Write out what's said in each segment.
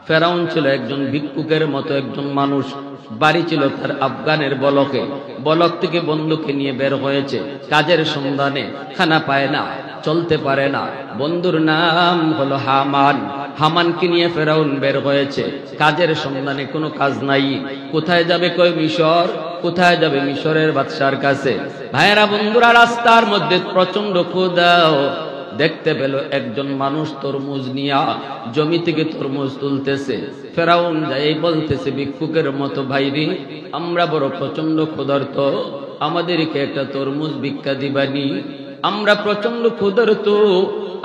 ফেরাউন ছিল একজন ভিক্ষুকের মতো একজন মানুষ, বাড়ি ছিল তার আফগানের বলকে। বলক থেকে বন্ধুকে নিয়ে বের হয়েছে কাজের সন্ধানে, খানা পায় না, চলতে পারে না। বন্ধুর নাম হলো হামান। হামানকে নিয়ে ফেরাউন বের হয়েছে কাজের সন্ধানে, কোনো কাজ নাই। কোথায় যাবে? কই মিশর। কোথায় যাবে? মিশরের বাদশার কাছে। ভাইয়েরা বন্ধুরা, রাস্তার মধ্যে প্রচন্ড ক্ষুধাও দেখতে পেল একজন মানুষ তরমুজ নিয়া জমি থেকে তরমুজ তুলতেছে। ফেরাউন যাই বলতেছে ভিক্ষুকের মতো, ভাইরি আমরা বড় প্রচন্ড ক্ষুধার্ত, আমাদেরকে একটা তরমুজ ভিক্ষা দিবানি, আমরা প্রচন্ড ক্ষুধার্ত,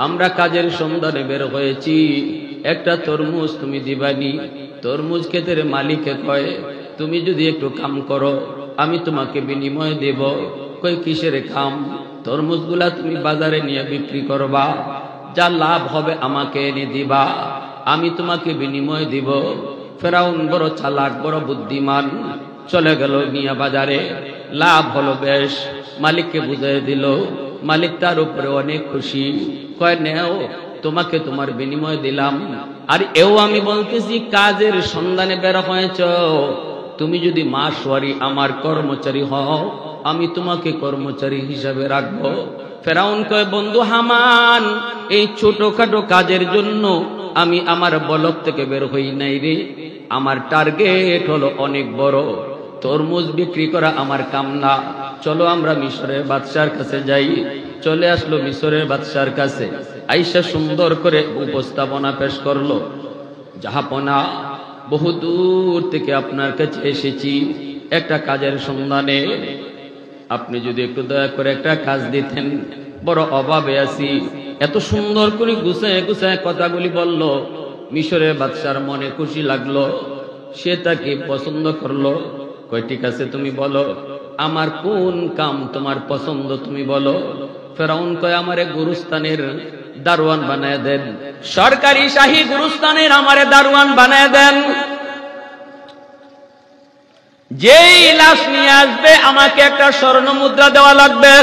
আমরা কাজের সন্ধানে বের হয়েছি, একটা তরমুজ তুমি দিবানি। তরমুজ ক্ষেতের মালিকে কয়, তুমি যদি একটু কাম করো আমি তোমাকে বিনিময় দেব। কই কিসের কাম? তরমুজগুলা তুমি বাজারে নিয়ে বিক্রি করবা, যা লাভ হবে আমাকে এনে দিবা, আমি তোমাকে বিনিময় দিব। ফেরাউন বড় চালাক, বড় বুদ্ধিমান, চলে গেল নিয়ে বাজারে। লাভ হলো বেশ, মালিককে বুঝিয়ে দিল। মালিক তার উপরে অনেক খুশি, কয় নেও, তোমাকে তোমার বিনিময় দিলাম। আর এও আমি বলতেছি কাজের সন্ধানে বের হয়েছ, তুমি যদি মাসওয়ারি আমার কর্মচারী হও আমি তোমাকে কর্মচারী হিসাবে রাখবো। ফেরাউন কয়, বন্ধু হামান, এই ছোটখাটো কাজের জন্য আমি আমার বলক থেকে বের হই নাই রে, আমার টার্গেট হলো অনেক বড়, তরমুজ বিক্রি করা আমার কাম না, চলো আমরা মিশরের বাদশার কাছে যাই। চলে আসলো মিশরের বাদশার কাছে, আইসা সুন্দর করে উপস্থাপনা পেশ করলো। জাহাপনা, বহু দূর থেকে আপনার কাছে এসেছি একটা কাজের সন্ধানে, আপনি যদি একটু দয়া করে একটা কাজ দিতেন, বড় অভাবে আছি। এত সুন্দর করে গুছায় গুছায় কথাগুলি বলল। মিশরের বাদশার মনে খুশি লাগলো, সে তাকে পছন্দ করলো। কয় ঠিক আছে, তুমি বলো আমার কোন কাম তোমার পছন্দ, তুমি বলো। ফেরাউন কয়, আমারে গুরুস্থানের দারোয়ান বানায় দেন, সরকারি শাহী গুরুস্থানের আমারে দারোয়ান বানায় দেন। যেই লাশ নিয়ে আসবে আমাকে একটা স্বর্ণ মুদ্রা দেওয়া লাগবে।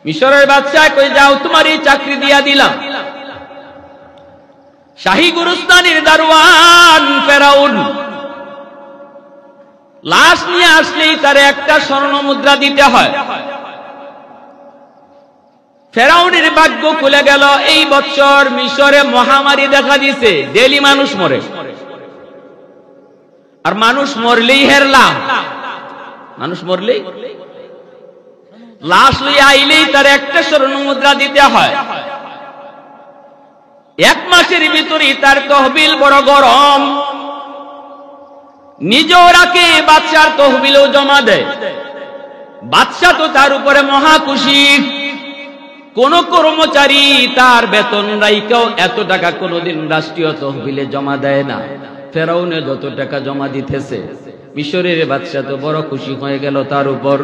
মিশরের বাদশা কই, যাও তোমার এই চাকরি দিয়া দিলাম। শাহী গুরুস্থানের দারোয়ান ফেরাউন লাশ নিয়ে আসলেই তার একটা স্বর্ণ মুদ্রা দিতে হয়। ফেরাউনের ভাগ্য খুলে গেল। এই বছর মিশরে মহামারী দেখা দিছে, ডেলি মানুষ মরে, আর মানুষ মরলেই হেরলাম, মানুষ মরলেই, লাশ লইয়া আইলেই তার একটা স্বর্ণ মুদ্রা দিতে হয়। এক মাসের ভিতরেই তার তহবিল বড় গরম, নিজেও রাখে, বাদশার তহবিলও জমা দেয়। বাদশা তো তার উপরে মহা খুশি। কোন কর্মচারী তার বেতন রাইকাও এত টাকা কোনদিন রাষ্ট্রীয় তহবিলে জমা দেয় না। ফেরাউনে যত টাকা জমা দিতেছে, মিশরের বাদশা তো বড় খুশি হয়ে গেল। তার উপর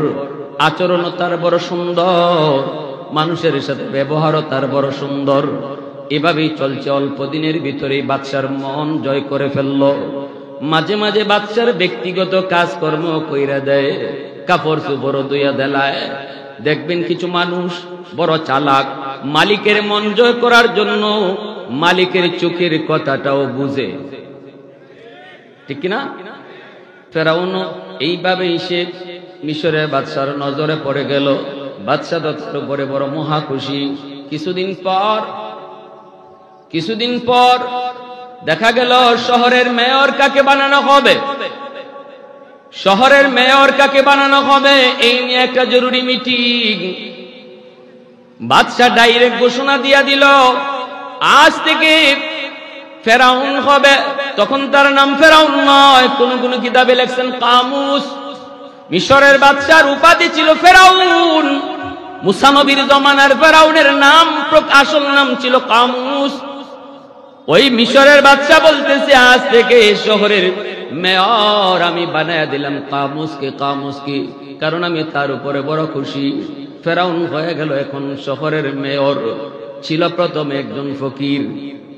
আচরণও তার বড় সুন্দর, মানুষের সাথে ব্যবহারও তার বড় সুন্দর। এভাবেই চলছে। অল্প দিনের ভিতরেই বাদশার মন জয় করে ফেলল। মাঝে মাঝে বাদশার ব্যক্তিগত কাজকর্ম কইরা দেয়, কাপড় চোপড় ধুইয়া দেলায়। দেখবেন কিছু মানুষ বড় চালাক, মালিকের মন জয় করার জন্য মালিকের চোখের কথাটাও বুঝে, ঠিক কিনা? ফেরাউন এইভাবেই সে মিশরের বাদশার নজরে পড়ে গেল। বাদশা তো তার উপরে বড় মহা খুশি। কিছুদিন পর দেখা গেল শহরের মেয়র কাকে বানানো হবে, শহরের মেয়র কাকে বানানো হবে এই নিয়ে একটা জরুরি মিটিং। বাদশা ডাইরেক্ট ঘোষণা দিয়া দিল, আজ থেকে ফেরাউন হবে। তখন তার নাম ফেরাউন নয়, কোন কোন কিতাবে লেখছেন কামুস। মিশরের বাদশার উপাধি ছিল ফেরাউন। মুসা নবীর জমানার ফেরাউনের নাম, আসল নাম ছিল কামুস। ওই মিশরের বাদশা বলতেছে, আজ থেকে শহরের মেয়র আমি বানায় দিলাম কামুসকে, কামুসকে, কারণ আমি তার উপরে বড় খুশি। ফেরাউন হয়ে গেল এখন শহরের মেয়র। ছিল প্রথমে একজন ফকির,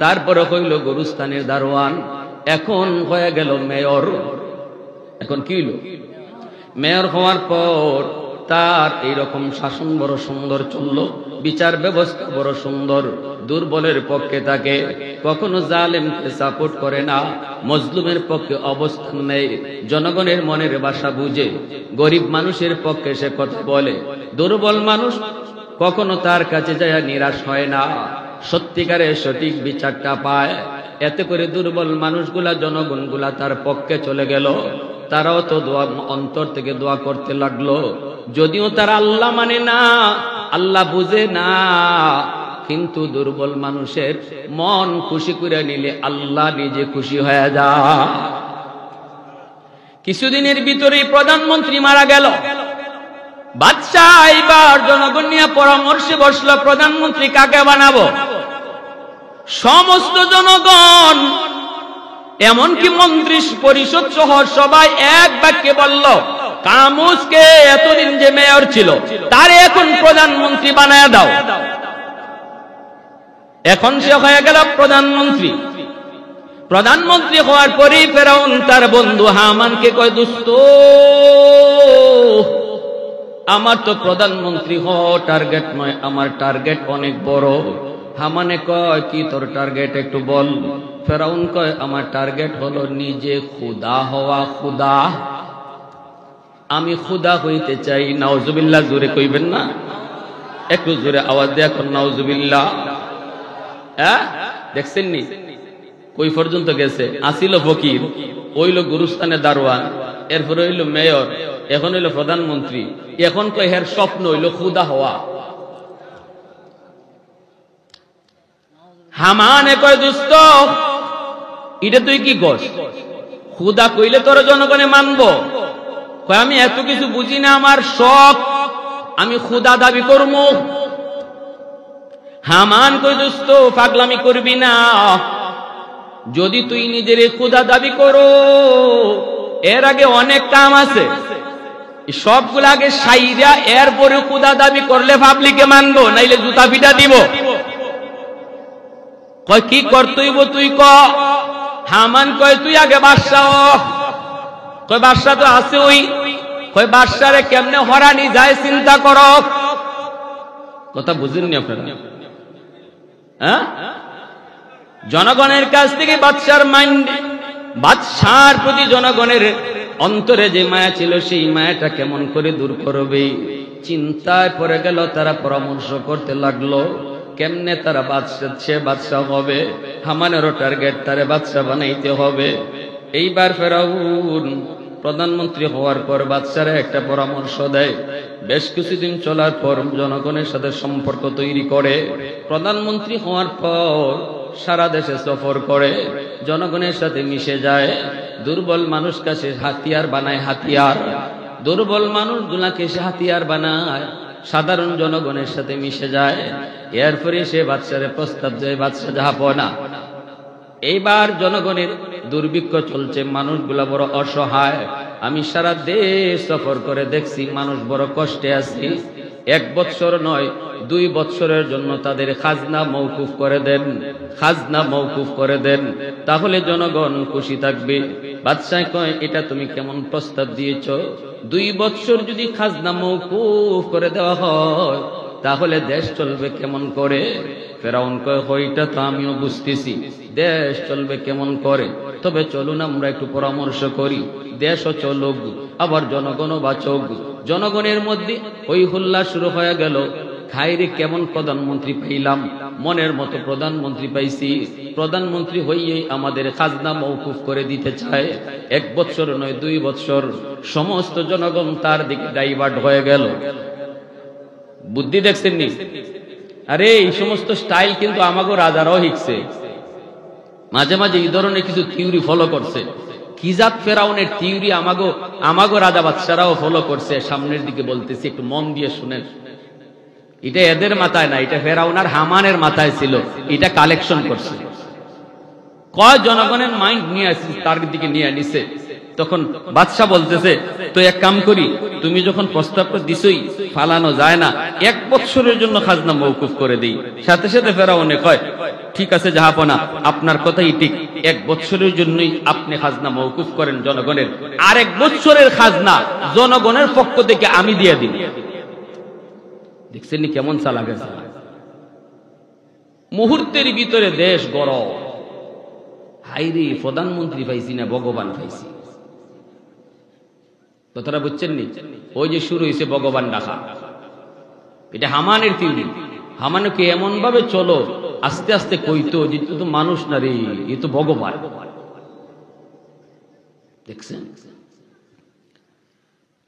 তারপরে হইল গুরুস্থানের দারোয়ান, এখন হয়ে গেল মেয়র। এখন কি হইল? মেয়র হওয়ার পর তার এইরকম শাসন বড় সুন্দর চলল। বিচার ব্যবস্থা বড় সুন্দর, দুর্বলের পক্ষে থাকে, কখনো জালেমকে সাপোর্ট করে না, মজলুমের পক্ষে অবস্থান নেয়, জনগণের মনের ভাষা বুঝে, গরিব মানুষের পক্ষে সে কথা বলে। দুর্বল মানুষ কখনো তার কাছে যায় নিরাশ হয় না, সত্যিকারের সঠিক বিচারটা পায়। এতে করে দুর্বল মানুষগুলা, জনগণগুলা তার পক্ষে চলে গেল। তারাও তো দোয়া, অন্তর থেকে দোয়া করতে লাগলো। যদিও তারা আল্লাহ মানে না, আল্লাহ বুঝে না, কিন্তু দুর্বল মানুষের মন খুশি করে নিলে আল্লাহ নিজে খুশি হয়ে যায়। কিছুদিনের ভিতরেই প্রধানমন্ত্রী মারা গেল। বাদশাহ এবার জনগণ নিয়ে পরামর্শে বসলো, প্রধানমন্ত্রী কাকে বানাবো? সমস্ত জনগণ, এমনকি মন্ত্রী পরিষদ সহ সবাই এক বাক্যে বলল, কামুজকে এতদিন যে মেয়র ছিল তারে এখন প্রধানমন্ত্রী বানায় দাও। এখন সে হয়ে গেল প্রধানমন্ত্রী। প্রধানমন্ত্রী হওয়ার পরেই ফেরাউন তার বন্ধু হামানকে কয়, দোস্ত আমার তো প্রধানমন্ত্রী হওয়া টার্গেট নয়, আমার টার্গেট অনেক বড়। হামানে কয়, কি তোর টার্গেট একটু বল। ফেরাউন কয়, আমার টার্গেট হলো নিজে খুদা হওয়া। খুদা, আমি খুদা হইতে চাই। নাউজুবিল্লাহ জোরে কইবেন না? একটু জোরে আওয়াজ দিয়ে এখন নাউজুবিল্লাহ। হ্যাঁ, দেখছেন নি কই পর্যন্ত গেছে? আসিল ফকির, ওইল গুরুস্থানে দারোয়ান, এরপরে হইল মেয়র, এখন হইল প্রধানমন্ত্রী। এখন কয় হের স্বপ্ন হইল খুদা হওয়া। হামানে কয়, দোস্ত এটা তুই কি কস? খুদা কইলে তোর জনগণে মানবো? কয়, আমি এত কিছু বুঝি না, আমার শখ, আমি খুদা দাবি করবো। হামান কই, দোস্ত পাগলামি করবি না। যদি তুই নিজের খুদা দাবি করো, এর আগে অনেক কাম আছে, সবগুলো আগে সাইরা এরপরে খুদা দাবি করলে পাবলিকে মানবো, নাইলে জুতা পিটা দিব। কয়, কি করতেইব তুই ক? হামান কয়, তুই আগে বাদশাহ। কয়, বাদশাহ তো আছে ওই। কয়, বাদশারে কেমনে হরানি যায় চিন্তা কর। কথা বুঝেননি আপনারা? হ্যাঁ, জনগণের কাছ থেকে বাদশার মাইন্ড, বাদশার প্রতি জনগণের অন্তরে যে মায়া ছিল, সেই মায়াটা কেমন করে দূর করবে চিন্তায় পড়ে গেল। তারা পরামর্শ করতে লাগলো কেমনে তারা বাদশাহ হবে। হামানেরও টার্গেট, তারে বাদশাহ বানাইতে হবে। এইবার ফেরাউন প্রধানমন্ত্রী হওয়ার পর বাদশারে একটা পরামর্শ দেয়। বেশ কিছুদিন চলার পর জনগণের সাথে সম্পর্ক তৈরি করে। প্রধানমন্ত্রী হওয়ার পর সারা দেশে সফর করে, জনগণের সাথে মিশে যায়। দুর্বল মানুষ কাছে হাতিয়ার বানায়, হাতিয়ার। দুর্বল মানুষগুলাকে সে হাতিয়ার বানায়, সাধারণ জনগণের সাথে মিশে যায়। এরপরে সে বাদশারে প্রস্তাব দেয়, বাদশা জাহাপনা, এইবার জনগণের দুর্ভিক্ষ চলছে, মানুষগুলা বড় অসহায়। আমি সারা দেশ সফর করে দেখছি মানুষ বড় কষ্টে আছে। 1 বছর নয় 2 বছরের জন্য তাদের খাজনা মওকুফ করে দেন, খাজনা মওকুফ করে দেন, তাহলে জনগণ খুশি থাকবে। বাদশা কয়, এটা তুমি কেমন প্রস্তাব দিয়েছ? 2 বছর যদি খাজনা মওকুফ করে দেওয়া হয় তাহলে দেশ চলবে কেমন করে? ফেরাউন কয়, ওইটা তো আমিও বুঝতেছি, দেশ চলবে কেমন করে, তবে চলুন আমরা একটু পরামর্শ করি, দেশও চলুক আবার জনগণও বাঁচুক। জনগণের মধ্যে ওই হুল্লা শুরু হয়ে গেল, খাইরে কেমন প্রধানমন্ত্রী পাইলাম, মনের মতো প্রধানমন্ত্রী পাইছি, প্রধানমন্ত্রী হইয়ে আমাদের খাজনা মওকুফ করে দিতে চায়। 1 বছর নয় 2 বছর। সমস্ত জনগণ তার দিকে ডাইভার্ট হয়ে গেল। বুদ্ধি দেখছেন নি? আরে এই সমস্ত স্টাইল কিন্তু আমাগো রাজারাও শিখছে, মাঝে মাঝে এই ধরনের কিছু থিওরি ফলো করছে। কি জাত ফেরাউনের থিওরি আমাগো রাজা বাদশারাও ফলো করছে। সামনের দিকে বলতেছি, একটু মন দিয়ে শুনেন। এটা এদের মাথায় না, এটা ফেরাউন আর হামানের মাথায় ছিল, এটা কালেকশন করছে। কয় জনগণের মাইন্ড নিয়ে আসছে, তার দিকে নিয়ে নিছে। তখন বাদশা বলতেছে, তো এক কাম করি, তুমি যখন প্রস্তাবটা দিছই, ফালানো যায় না, 1 বছরের জন্য খাজনা মওকুফ করে দেই। সাথে সাথে ফেরাউনে কয়, ঠিক আছে জাহাপনা, আপনার কথাই ঠিক, 1 বছরের জন্যই আপনি খাজনা মওকুফ করেন জনগণের, আর 1 বছরের খাজনা জনগণের পক্ষ থেকে আমি দিয়ে দিই। দেখছেন কেমন চালাক আছে। মুহূর্তের ভিতরে দেশ গরম। হাইরে, প্রধানমন্ত্রী পাইছি না ভগবান পাইছি। কথাটা বুঝছেন নি? ওই যে শুরু হয়েছে ভগবান ডাকা, এটা হামানের থিওরি। হামানকে এমন ভাবে চলো, আস্তে আস্তে কইতো যে তো মানুষ না রে, এ তো ভগবান। দেখছেন,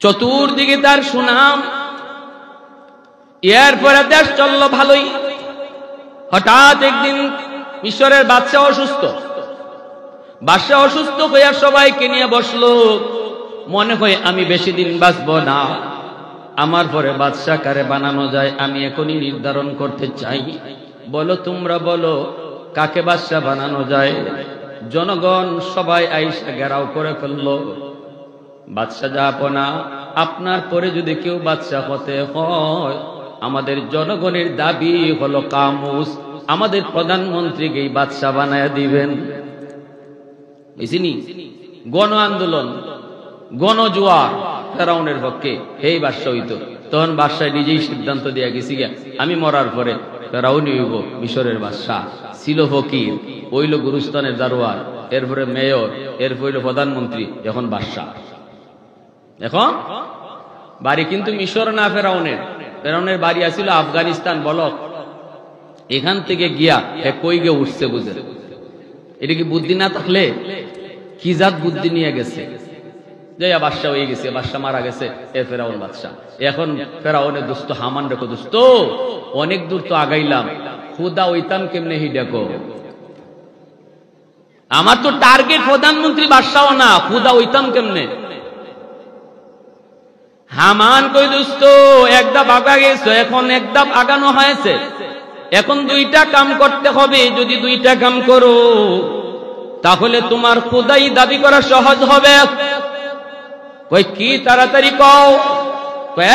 চতুর্দিকে তার সুনাম। এরপরে দেশ চললো ভালোই। হঠাৎ একদিন মিশরের বাদশাহ অসুস্থ। বাদশাহ অসুস্থ হইয়া সবাইকে নিয়ে বসলো। মনে হয় আমি বেশি দিন বাঁচব না, আমার পরে বাদশাহ কারে বানানো যায় আমি এখনই নির্ধারণ করতে চাই। বলো, তোমরা বলো কাকে বাদশাহ বানানো যায়। জনগণ সবাই আইসা ঘেরাও করে ফেললো। বাদশাহ জাহাপনা, আপনার পরে যদি কেউ বাদশাহ হতে হয়, আমাদের জনগণের দাবি হলো কামুস, আমাদের প্রধানমন্ত্রীকেই বাদশাহ বানায় দিবেন। বুঝিনি? গণ আন্দোলন, গণজোয়ার ফেরাউনের পক্ষে, এই বাদশাহ হইতো। তখন বাদশাহ নিজেই সিদ্ধান্ত দিয়া গেছি গা, আমি মরার পরে ফেরাউন হইব মিশরের বাদশাহ। ছিল ফকির, হইল গুরুস্তানের দারোয়ার, এরপরে মেয়র, এরপর হইল প্রধানমন্ত্রী, এখন বাদশাহ। এখন বাড়ি কিন্তু মিশর না ফেরাউনের। ফেরাউনের বাড়ি আছিল আফগানিস্তান বলক। এখান থেকে গিয়া কই গে উঠছে বুঝে। এটা কি বুদ্ধি না থাকলে কি জাত বুদ্ধি নিয়ে গেছে যে বাদশাহ হয়ে গেছে, বাদশাহ মারা গেছে, এ ফেরাউন বাদশাহ। এখন ফেরাউনের দুস্থ হামান রেখো, দুস্থ অনেক দূর তো আগাইলাম, খুদা ওইতাম কেমনে হি দেখো। আমার তো টার্গেট প্রধানমন্ত্রী বাদশাহ না, খুদা ওইতাম কেমনে। হামান কই দোস্ত, একদাপ আগা গেছো, এখন একদাপ আগানো হয়েছে, এখন দুইটা কাম করতে হবে। যদি দুইটা কাম করো তাহলে তোমার খুদাই দাবি করা সহজ হবে। কই কি? তাড়াতাড়ি কও।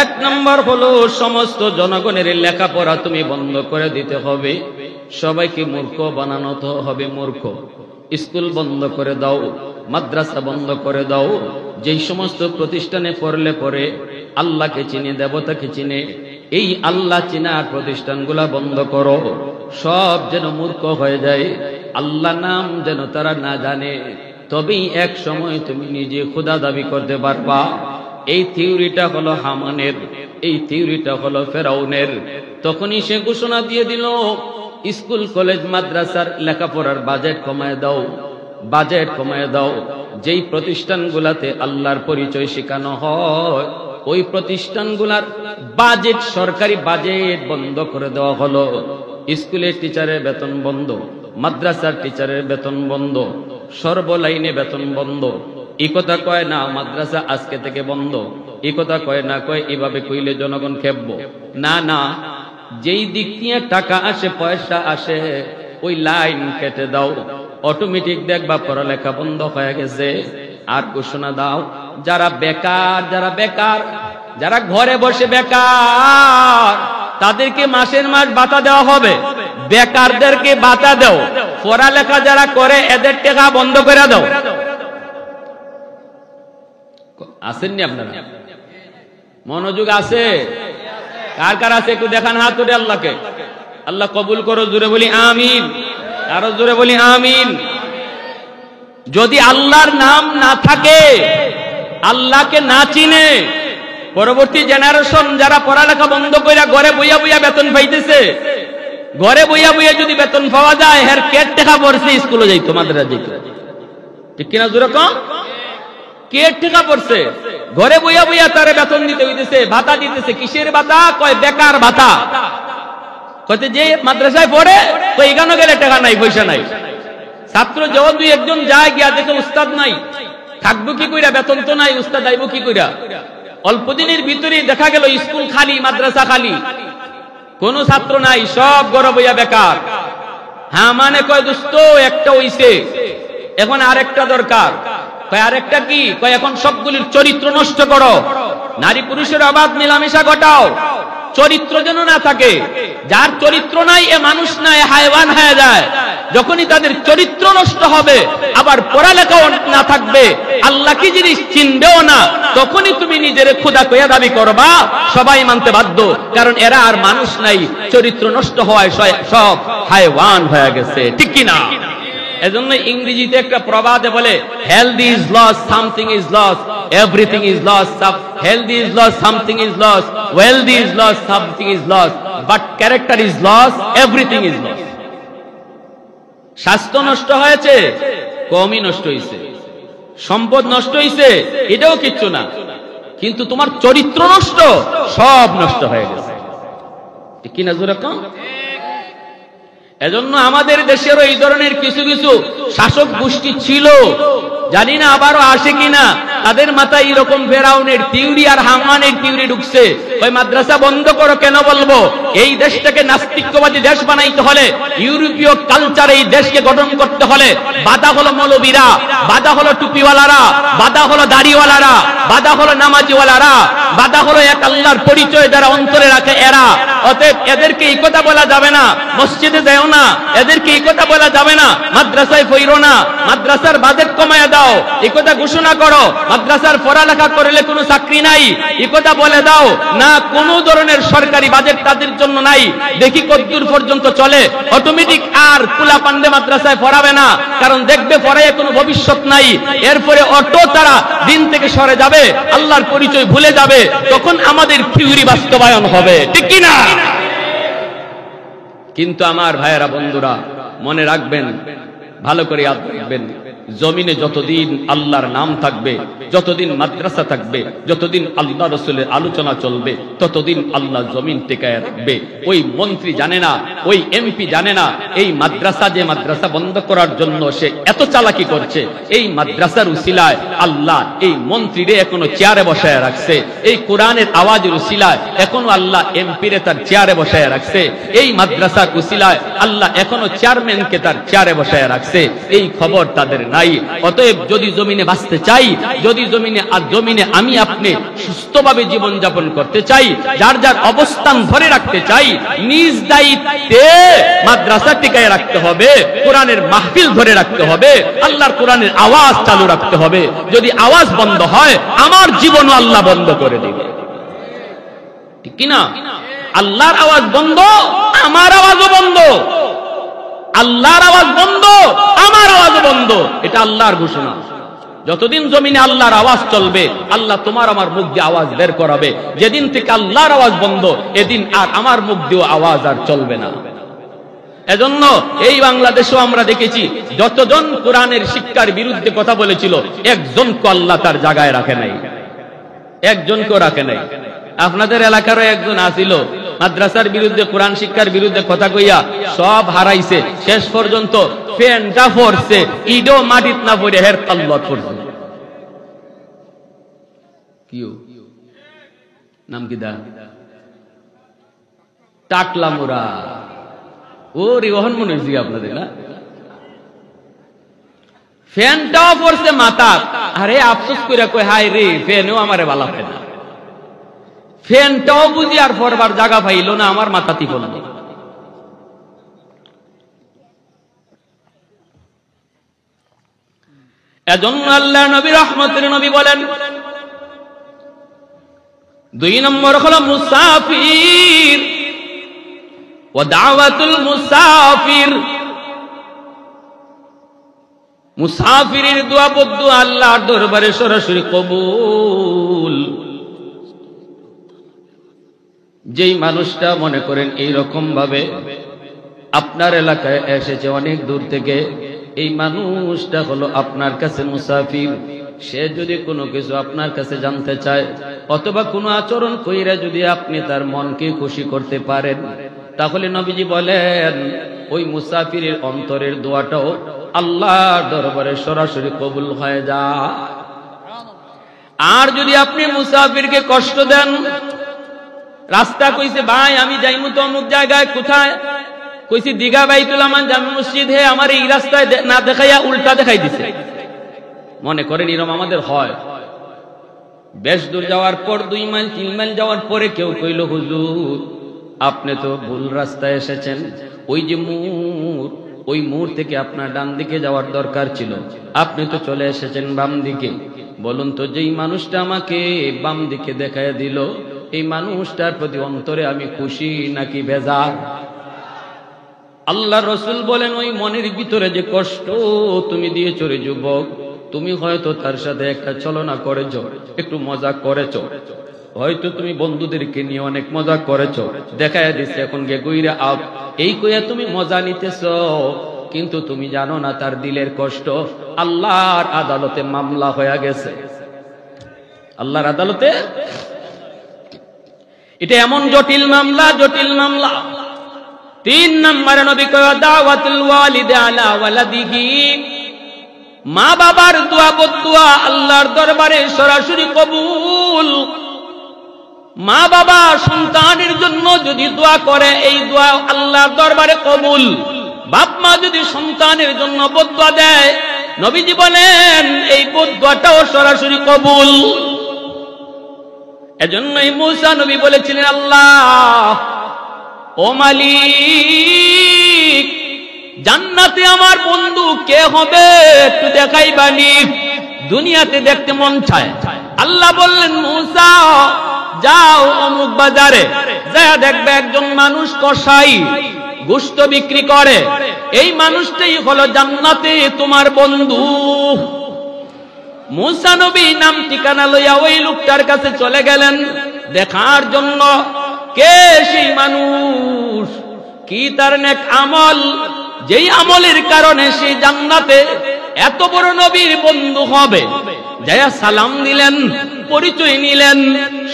এক নম্বর হলো সমস্ত জনগণের লেখাপড়া তুমি বন্ধ করে দিতে হবে, সবাইকে মূর্খ বানানো তো হবে মূর্খ। স্কুল বন্ধ করে দাও, মাদ্রাসা বন্ধ করে দাও। যেই সমস্ত প্রতিষ্ঠানে পড়লে পরে আল্লাহকে চিনে, দেবতাকে চিনে, এই আল্লাহ চিনার প্রতিষ্ঠানগুলা বন্ধ করো। সব যেন মূর্খ হয়ে যায়, আল্লাহ নাম যেন তারা না জানে, তবেই এক সময় তুমি নিজে খোদা দাবি করতে পারবা। এই থিওরিটা হলো হামানের, এই থিওরিটা হলো ফেরাউনের। তখনই সে ঘোষণা দিয়ে দিল, স্কুল কলেজ মাদ্রাসার লেখাপড়ার বাজেট কমায় দাও, বাজেট কমায় দাও। যেই প্রতিষ্ঠানগুলাতে আল্লাহর পরিচয় শেখানো হয় ওই প্রতিষ্ঠানগুলার বাজেট, সরকারি বাজেট বন্ধ করে দেওয়া হলো। স্কুলের টিচারের বেতন বন্ধ, মাদ্রাসার টিচারের বেতন বন্ধ, সর্বলাইনে বেতন বন্ধ। এই কথা কয় না মাদ্রাসা আজকে থেকে বন্ধ, এই কথা কয় না, কয় এভাবে কইলে জনগণ খেপবো না। না, যেই দিক দিয়ে টাকা আসে, পয়সা আসে, ওই লাইন কেটে দাও, অটোমেটিক দেখবা পড়ালেখা বন্ধ হয়ে গেছে। আর ঘোষণা দাও, যারা বেকার, যারা বেকার, যারা ঘরে বসে বেকার, তাদেরকে মাসের মাস ভাতা দেওয়া হবে। বেকারদেরকে ভাতা দাও, পড়ালেখা যারা করে এদের টাকা বন্ধ করে দাও। আসেননি আপনারা? মনোযোগ আছে? কার কার আছে একটু দেখান হাত তুলে আল্লাহকে। আল্লাহ কবুল করো, জোরে বলি আমিন, আরো জোরে বলি আমিন। যদি আল্লাহর নাম না থাকে, আল্লাহকে না চিনে, পরবর্তী জেনারেশন যারা পড়ালেখা বন্ধ করে ঘরে বইয়া বইয়া বেতন পাইতেছে, ঘরে বইয়া বইয়া যদি বেতন পাওয়া যায়, হের কেট টাকা পড়ছে, স্কুলে যাইতো, মাদ্রাসা যাইতো, ঠিক কিনা জোরে কম? কেট টাকা পড়ছে, ঘরে বইয়া বইয়া তারে বেতন দিতে হইতেছে, ভাতা দিতেছে। কিসের ভাতা? কয় বেকার ভাতা। কইতে যে মাদ্রাসায় পড়ে, তো এখানে গেলে টাকা নাই, পয়সা নাই। ছাত্র যখন দুই একজন যায়, গিয়া দেখে উস্তাদ নাই, থাকবো কি কইরা, বেতন তো নাই, উস্তাদ আইবো কি কইরা। অল্প দিনের ভিতরে দেখা গেল স্কুল খালি, মাদ্রাসা খালি, কোন ছাত্র নাই, সব ঘরে বইয়া বেকার। হ্যাঁ মানে কয় দোস্ত একটা হইছে, এখন আরেকটা দরকার। কয় আরেকটা কি? কয় এখন সবগুলির চরিত্র নষ্ট করো, নারী পুরুষের অবাধ মেলামেশা ঘটাও, চরিত্র যেন না থাকে। যার চরিত্র নাই এ মানুষ না, এ হায়ওয়ান হয়ে যায়। যখনই তাদের চরিত্র নষ্ট হবে, আবার পড়ালেখাও না থাকবে, আল্লাহ কি জিনিস চিনবেও না, তখনই তুমি নিজের খোদা কইয়া দাবি করবা, সবাই মানতে বাধ্য। কারণ এরা আর মানুষ নাই, চরিত্র নষ্ট হওয়ায় সব হায়ওয়ান হয়ে গেছে, ঠিক কি না? এজন্য ইংরেজিতে একটা প্রবাদে বলে, health is lost, something is lost, everything is lost. Health is lost, something is lost, wealth is lost, something is lost, but character is lost, everything is lost. স্বাস্থ্য নষ্ট হয়েছে, কমই নষ্ট হয়েছে। সম্পদ নষ্ট হয়েছে, এটাও কিচ্ছু না, কিন্তু তোমার চরিত্র নষ্ট, সব নষ্ট হয়ে গেছে, ঠিক কিনা জোরে কম? এজন্য আমাদের দেশেরও এই ধরনের কিছু কিছু শাসক গোষ্ঠী ছিল, জানি না আবারও আসে কিনা। তাদের মাথায় এরকম ফেরাউনের থিওরি আর হামানের থিওরি ঢুকছে। ওই মাদ্রাসা বন্ধ করো, কেন বলবো? এই দেশটাকে নাস্তিকবাদী দেশ বানাইতে হলে, ইউরোপীয় কালচার এই দেশকে গঠন করতে হলে, বাধা হলো মৌলবীরা, বাধা হলো টুপিওয়ালারা, বাধা হলো দাড়িওয়ালারা, বাধা হলো নামাজিওয়ালারা, বাধা হলো এক আল্লাহর পরিচয় যারা অন্তরে রাখে এরা। অতএব এদেরকে এই কথা বলা যাবে না, মসজিদে যাও না, এদেরকে এই কথা বলা যাবে না, মাদ্রাসায় পড়ো না, মাদ্রাসার বাজেট কমায় দাও, এই কথা ঘোষণা করো, মাদ্রাসার পড়ালেখা করলে কোনো চাকরি নাই, এই কথা বলে দাও না, কোনো ধরনের সরকারি বাজেট তাদের জন্য নাই, দেখি কতদূর পর্যন্ত চলে। অটোমেটিক আর কুলা পান্ডে মাদ্রাসায় পড়াবে না, কারণ দেখবে পড়ায় কোনো ভবিষ্যৎ নাই। এরপরে অটো তারা দিন থেকে সরে যাবে, আল্লাহর পরিচয় ভুলে যাবে, তখন আমাদের থিওরি বাস্তবায়ন হবে, ঠিক কি না? কিন্তু আমার ভাইয়েরা, বন্ধুরা, মনে রাখবেন, ভালো করে ইয়াদ রাখবেন, জমিনে যতদিন আল্লাহর নাম থাকবে, যতদিন মাদ্রাসা থাকবে, যতদিন আল্লাহ রাসূলের আলোচনা চলবে, ততদিন আল্লাহ জমিন টেকায় রাখবে। ওই মন্ত্রী জানে না, ওই এমপি জানে না, এই মাদ্রাসা যে মাদ্রাসা বন্ধ করার জন্য সে এত চালাকি করছে, এই মাদ্রাসার উসিলায় আল্লাহ এই মন্ত্রীরে এখনো চেয়ারে বসায় রাখছে। এই কোরআনের আওয়াজের উসিলায় এখনো আল্লাহ এমপিরে তার চেয়ারে বসায় রাখছে। এই মাদ্রাসার উসিলায় আল্লাহ এখনো চেয়ারম্যানকে তার চেয়ারে বসায় রাখছে। এই খবর তাদের নাই। অতএব যদি জমিনে বাঁচতে চাই, যদি জমিনে আমি আপনি সুস্থভাবে জীবন যাপন করতে চাই, যার যার অবস্থান ধরে রাখতে চাই, নিজ দায়িত্বে মাদ্রাসা টিকায় রাখতে হবে, কোরআনের মাহফিল ধরে রাখতে হবে, আল্লাহর কোরআনের আওয়াজ চালু রাখতে হবে। যদি আওয়াজ বন্ধ হয়, আমার জীবনও আল্লাহ বন্ধ করে দেবে, ঠিক কিনা? আল্লাহর আওয়াজ বন্ধ, আমার আওয়াজও বন্ধ। আল্লাহর আওয়াজ বন্ধ, আমার আওয়াজও বন্ধ, এটা আল্লাহর ঘোষণা। যতদিন জমিনে আল্লাহর আওয়াজ চলবে, আল্লাহ তোমার আমার মুখ দিয়ে আওয়াজ বের করাবে। যেদিন থেকে আল্লাহর আওয়াজ বন্ধ, এদিন আর আমার মুখ দিয়ে আওয়াজ আর চলবে না। এজন্য এই বাংলাদেশেও আমরা দেখেছি, যতজন কোরআনের শিক্ষার বিরুদ্ধে কথা বলেছিল, একজনকে আল্লাহ তার জায়গায় রাখে নাই, একজনকেও রাখে নাই। আপনাদের এলাকারও একজন আসিল, মাদ্রাসার বিরুদ্ধে, কোরআন শিক্ষার বিরুদ্ধে কথা কইয়া সব হারাইছে। শেষ পর্যন্ত ফ্যানটা পড়ছে, ইডো মাটিত না পড়ে হের তাল্লত পড়ছে। কিও নাম কি দা? টাকলা মোরা। ও রিওহন মনে হয়েছে আপনাদের না? ফ্যানটাও পড়ছে মাথা। আরে আফসোস করে কই, হাই রে, ফ্যানও আমারে বালা পায় না। ফ্যানটাও বুঝি আর পড়বার জায়গা পাইল না, আমার মাথাতি পড়ল। এজন্য আল্লাহ নবী রহমতের নবী বলেন, 2 নম্বর হলো মুসাফির ওয়া দাওয়াতুল মুসাফির। মুসাফিরের দোয়া বদ্দুয়া আল্লাহর দরবারে সরাসরি কবুল। যেই মানুষটা মনে করেন এই রকম ভাবে আপনার এলাকায় এসেছে অনেক দূর থেকে, এই মানুষটা হলো আপনার কাছে মুসাফির। সে যদি কোনো কিছু আপনার কাছে জানতে চায়, অথবা কোনো আচরণ কইরা যদি আপনি তার মনকে খুশি করতে পারেন, তাহলে নবীজি বলেন ওই মুসাফিরের অন্তরের দোয়াটাও আল্লাহর দরবারে সরাসরি কবুল হয়ে যায়। আর যদি আপনি মুসাফিরকে কষ্ট দেন, রাস্তা কইছে ভাই আমি যাইমু তো অমুক জায়গায়, কোথায় কইছি দিঘা বাইতুল আমান জামে মসজিদ, হে আমার এই রাস্তায় না দেখাইয়া উল্টা দেখাই দিছে। মনে করেন এরকম আমাদের হয়, বেশ দূর যাওয়ার পর 2 মাইল 3 মাইল যাওয়ার পরে কেউ কইল, হুজুর আপনি তো ভুল রাস্তায় এসেছেন, ওই যে মোড়, ওই মোড় থেকে আপনার ডান দিকে যাওয়ার দরকার ছিল, আপনি তো চলে এসেছেন বাম দিকে। বলুন তো, যেই মানুষটা আমাকে বাম দিকে দেখায় দিল, এই মানুষটার প্রতি অন্তরে আমি খুশি নাকি বেজার? আল্লাহ রসুল বলেন, ওই মনের ভিতরে যে কষ্ট তুমি দিয়েছ রে যুবক, তুমি হয়তো তার সাথে একটা ছলনা করেছ, একটু মজা করেছ, হয়তো তুমি বন্ধুদেরকে নিয়ে অনেক মজা করেছ, দেখায় দিচ্ছে এখন গে গুইরা আপ, এই কইয়া তুমি মজা নিতেছ, কিন্তু তুমি জানো না তার দিলের কষ্ট আল্লাহর আদালতে মামলা হয়ে গেছে। আল্লাহর আদালতে এটা এমন জটিল মামলা, জটিল মামলা। 3 নম্বরে নবী কয় দাওয়াতুল ওয়ালিদ আলা ওয়ালাদিহি, মা বাবার দোয়া বদদুয়া আল্লাহর দরবারে সরাসরি কবুল। মা বাবা সন্তানের জন্য যদি দোয়া করে, এই দোয়া আল্লাহর দরবারে কবুল। বাপ মা যদি সন্তানের জন্য বদদুয়া দেয়, নবীজি বলেন এই বদদুয়াটাও সরাসরি কবুল। এজন্যই মুসা নবী বলেছিলেন, আল্লাহ ও মালিক, জান্নাতে আমার বন্ধু কে হবে একটু দেখাইবানি, দুনিয়াতে দেখতে মন চায়। আল্লাহ বললেন, মুসা যাও অমুক বাজারে যা দেখবে একজন মানুষ কসাই গোশত বিক্রি করে, এই মানুষটাই হলো জান্নাতে তোমার বন্ধু। মুসা নবী নাম ঠিকানা লইয়া ওই লোকটার কাছে চলে গেলেন দেখার জন্য, কে সেই মানুষ, কি তার নেক আমল, যেই আমলের কারণে সে জান্নাতে এত বড় নবীর বন্ধু হবে। যায়া সালাম দিলেন, পরিচয় নিলেন,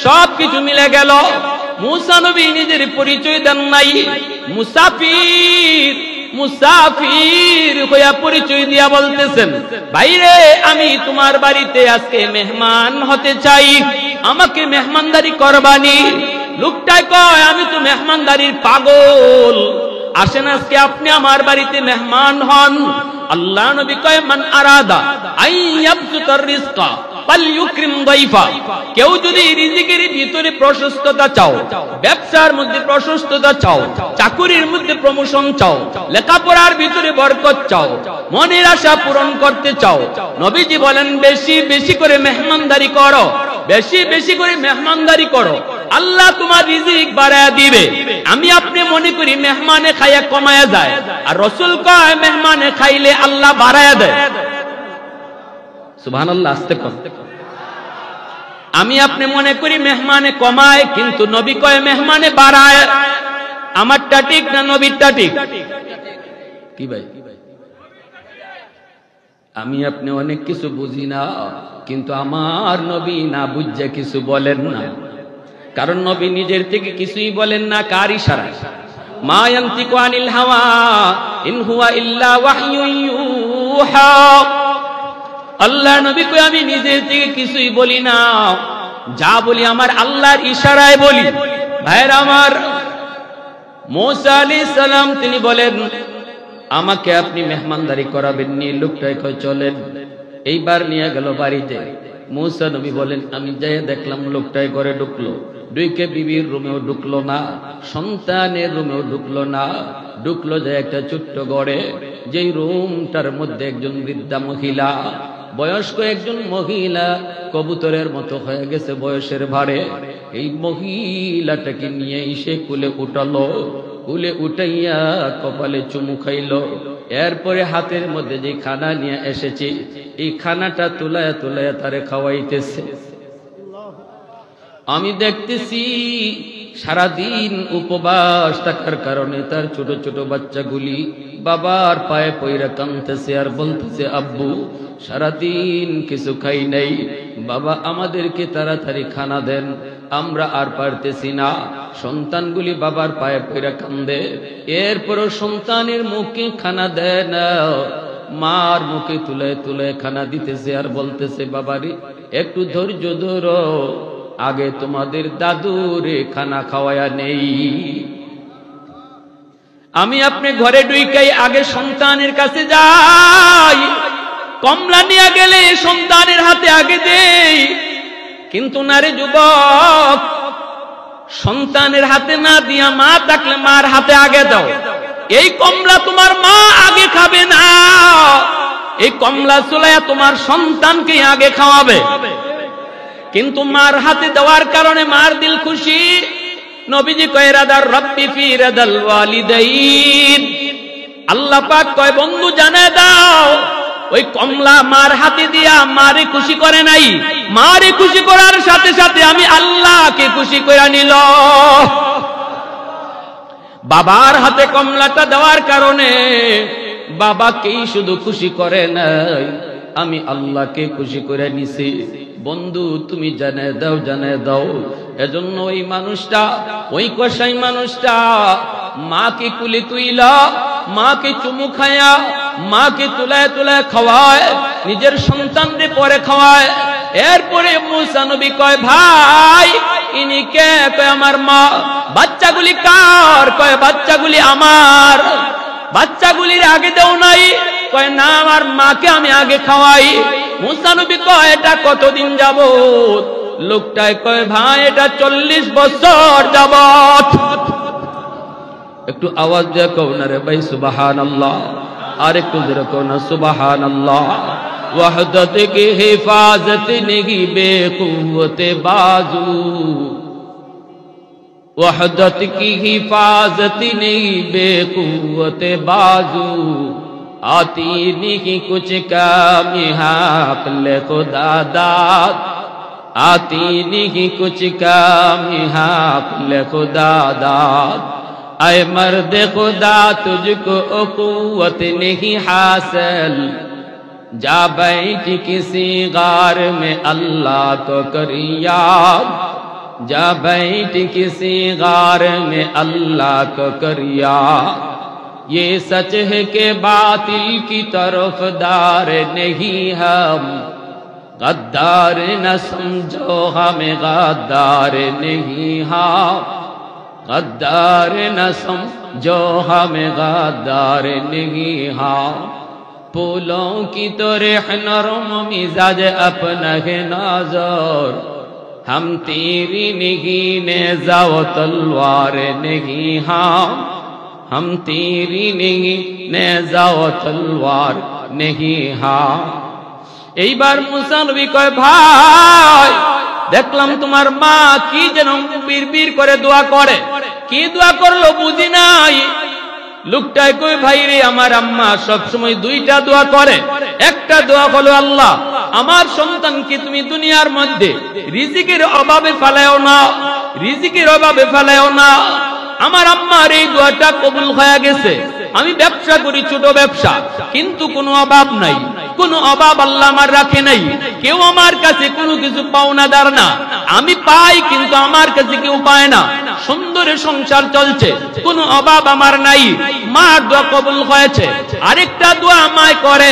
সবকিছু মিলে গেল। মুসা নবী নিজের পরিচয় দেন নাই, মুসাফির মুসাফির হইয়া পরিচয় দিয়া বলতেছেন, ভাইরে আমি তোমার বাড়িতে আজকে মেহমান হতে চাই, আমাকে মেহমানদারি করবানি। লোকটাই কয়, আমি তো মেহমানদারির পাগল, আসেন আজকে আপনি আমার বাড়িতে মেহমান হন। আল্লাহ নবী কয়, মান আরাদা আইয়াবসুতার রিজকা ফালইউকরিম দাইফা, কেউ যদি রিজিকের ভিতরে প্রশস্ততা চাও, ব্যবসার মধ্যে প্রশস্ততা চাও, চাকুরির মধ্যে প্রমোশন চাও, লেখাপড়ার ভিতরে বরকত চাও, মনের আশা পূরণ করতে চাও, নবীজি বলেন বেশি বেশি করে মেহমানদারি করো, বেশি বেশি করে মেহমানদারি করো, আল্লাহ তোমার রিজিক বাড়ায়া দিবে। আমি আপনি মনে করি মেহমানে খাইয়া কমায়া যায়, আর রাসূল কয় মেহমানে খাইলে আল্লাহ বাড়ায়া দেয়। সুবহানাল্লাহ, আস্তে কর। আমি আপনি মনে করি মেহমানে কমায়, কিন্তু নবী কয় মেহমানে বাড়ায়। আমারটা ঠিক না নবীরটা ঠিক? কি ভাই, আমি আপনি অনেক কিছু বুঝি না, কিন্তু আমার নবী না বুঝে কিছু বলেন না, কারণ নবী নিজের থেকে কিছুই বলেন না, কার ইশারায়? মা ইয়ানতিকু আনিল হাওয়া ইন হুয়া ইল্লা ওয়াহয়ুন ইউহা। আল্লাহ নবী কই আমি নিজের থেকে কিছুই বলি না, যা বলি আমার আল্লাহর ইশারায় বলি। ভাইরা আমার, মুসা আলাইহিস সালাম তিনি বলেন, আমাকে আপনি মেহমানদারি করাবেন নি? লোকটাই কয় চলেন। এইবার নিয়ে গেল বাড়িতে। মুসা নবী বলেন, আমি যাই দেখলাম লোকটাই ঘরে ঢুকলো, ঢুকে বিবির রুমেও ঢুকলো না, সন্তানের রুমেও ঢুকলো না, ঢুকলো যে একটা ছোট্ট ঘরে, যেই রুমটার মধ্যে একজন বৃদ্ধা মহিলা, বয়স্ক একজন মহিলা, কবুতরের মতো হয়ে গেছে বয়সের ভারে, এই মহিলাটাকে নিয়ে এসে কুলে উঠালো, কুলে উঠাইয়া কপালে চুমু খাইলো, এরপরে হাতের মধ্যে যে খানা নিয়ে এসেছে এই খানাটা তুলায়া তুলায়া তারে খাওয়াইতেছে। আমি দেখতেছি সারাদিন উপবাস থাকার কারণে তার ছোট ছোট বাচ্চাগুলি বাবার পায়ে পইরা কাঁদতেছে আর বলতেছে, আব্বু সারাদিন কিছু খাই নাই, বাবা আমাদেরকে তাড়াতাড়ি খানা দেন, আমরা আর পারতেছি না। সন্তানগুলি বাবার পায়ে পইরা কান্দে, এরপরও সন্তানের মুখে খানা দেয় না, মার মুখে তুলে তুলে খানা দিতেছে আর বলতেছে, বাবারে একটু ধৈর্য ধরো, আগে তোমাদের দাদুরে খানা খাওয়ায়া নেই। আমি আপনি ঘরে ঢুকাই আগে সন্তানের কাছে যাই, কমলা নিয়ে গেলে সন্তানের হাতে আগে দেই, কিন্তু নারী যুবক, সন্তানের হাতে না দিয়া মা থাকলে মার হাতে আগে দাও। এই কমলা তোমার মা আগে খাবে না, এই কমলা চুলাইয়া তোমার সন্তানকে আগে খাওয়াবে। কিন্তু মার হাতে দেওয়ার কারণে মার দিল খুশি। নবীজি কয় রাদার রব্বি ফি রাদাল ওয়ালিদাইন, আল্লাহ পাক কয় বন্ধু জানায় দাও, ওই কমলা মার হাতে দিয়া মারে খুশি করে নাই, মারে খুশি করার সাথে সাথে আমি আল্লাহকে খুশি করে নিল। বাবার হাতে কমলাটা দেওয়ার কারণে বাবাকেই শুধু খুশি করে নাই, আমি আল্লাহকে খুশি করে নিছি। বন্ধু তুমি জানায় দাও, জানায় দাও। এজন্য ওই মানুষটা, ওই কসাই মানুষটা মাকে কুলি তুইলা, মাকে চুমু খায়া, মাকে তুলায় তুলায় খাওয়ায়, নিজের সন্তানদের পরে খাওয়ায়। এরপরে মুসা নবী কয় ভাই ইনি কে? কয় আমার মা। বাচ্চাগুলি কার? কয় বাচ্চাগুলি আমার। বাচ্চাগুলির আগে দেও নাই? কয় না, আমার মাকে আমি আগে খাওয়াই। মুসা নবী কয় এটা কতদিন যাবত? লোকটায় কয় ভাই এটা 40 বছর যাবত। একটু আওয়াজ দিয়ে কও না রে ভাই সুবহানাল্লাহ, আর একটু জোরে কও না সুবহানাল্লাহ। वहदत की हिफाजत नहीं बेकुव्वत बाजू, वहदत की हिफाजत नहीं बेकुव्वत बाजू, आती नहीं कुछ काम हाक़ल खुदा दाद, आती नहीं कुछ काम हाक़ल खुदा दाद। ऐ मर्द खुदा तुझको कुव्वत नहीं हासिल, जा बैठ किसी गार में अल्लाह को कर याद, जा बैठ किसी गार में अल्लाह को कर याद। ये सच है कि बातिल की तरफदार नहीं हम, गद्दार न समझो हमें गद्दार नहीं हम, गद्दार न समझो हमें गद्दार नहीं हम। फूलों की तरह नरम मिजाज अपना है नाज़र, हम तेरी नहीं नेज़ा व तलवार नहीं हम, हम तेरी नहीं नेज़ा व तलवार नहीं हम। এইবার মুসা নবী কয় ভাই দেখলাম তোমার মা কি যেন বিড়বিড় করে দোয়া করে, কি দোয়া করলো বুঝি নাই। লোকটাই কই ভাই রে আমার আম্মা সব সময় দুইটা দোয়া করে। একটা দোয়া হলো আল্লাহ আমার সন্তানকে তুমি দুনিয়ার মধ্যে রিজিকের অভাবে ফেলাও না, রিজিকের অভাবে ফেলাও না। আমার আম্মার এই দোয়াটা কবুল হয়ে গেছে। আমি ব্যবসা করি, ছোট ব্যবসা, কিন্তু কোনো অভাব নাই, কোনো অভাব আল্লাহ আমার রাখে নাই। কেউ আমার কাছে কোনো কিছু পাওনাদার না, আমি পাই কিন্তু আমার কাছে কেউ পায় না। সুন্দরে সংসার চলছে, কোনো অভাব আমার নাই। মার দোয়া কবুল হয়েছে। আরেকটা দোয়া আমায় করে,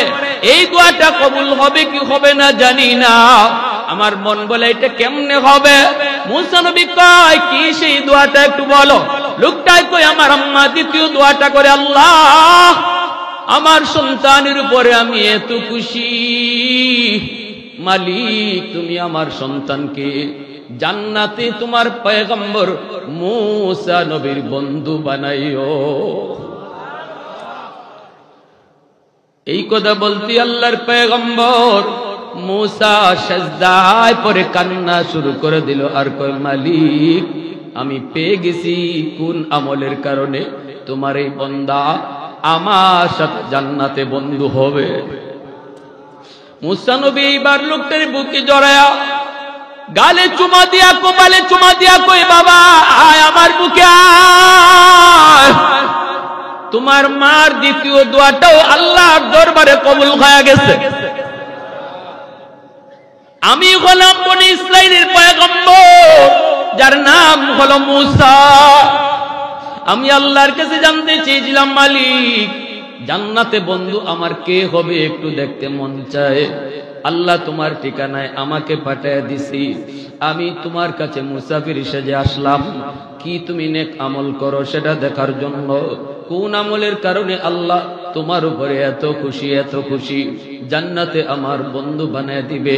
এই দোয়াটা কবুল হবে কি হবে না জানি না। আমার মন বলে এটা কেমনে হবে? মুসা নবী কয় কি সেই দোয়াটা একটু বলো। লোকটাই কই আমার আম্মা দ্বিতীয় দোয়াটা করে, আল্লাহ আমার সন্তানের উপরে আমি এত খুশি, মালিক তুমি আমার সন্তানকে জান্নাতে তোমার পয়গম্বর মুসা নবীর বন্ধু বানাইও। এই কথা বলতে আল্লাহর পয়গম্বর মুসা সিজদায় পড়ে কান্না শুরু করে দিল, আর কয় মালিক আমি পেয়ে গেছি কোন আমলের কারণে তোমার এই বান্দা আমার সাথে জান্নাতে বন্ধু হবে। মুসা নবী এইবার লোকটার বুকে জড়ায়া গালে চুমা দিয়া, কপালে চুমা দিয়া কই বাবা আয় আমার বুকে আয়। তোমার মার দ্বিতীয় দোয়াটাও আল্লাহর দরবারে কবুল হয়ে গেছে। আমি হলাম বনি ইসরাইলের পয়গম্বর যার নাম হলো মুসা। আমি আল্লাহর কাছে জানতে চেয়েছিলাম মালিক জান্নাতে বন্ধু আমার কে হবে একটু দেখতে মন চায়। আল্লাহ তোমার ঠিকানায় আমাকে পাঠিয়ে দিছি, আমি তোমার কাছে মুসাফির সেজে আসলাম, কি তুমি নেক আমল করো সেটা দেখার জন্য। কোন আমলের কারণে আল্লাহ তোমার উপরে এত খুশি, এত খুশি, জান্নাতে আমার বন্ধু বানায় দিবে।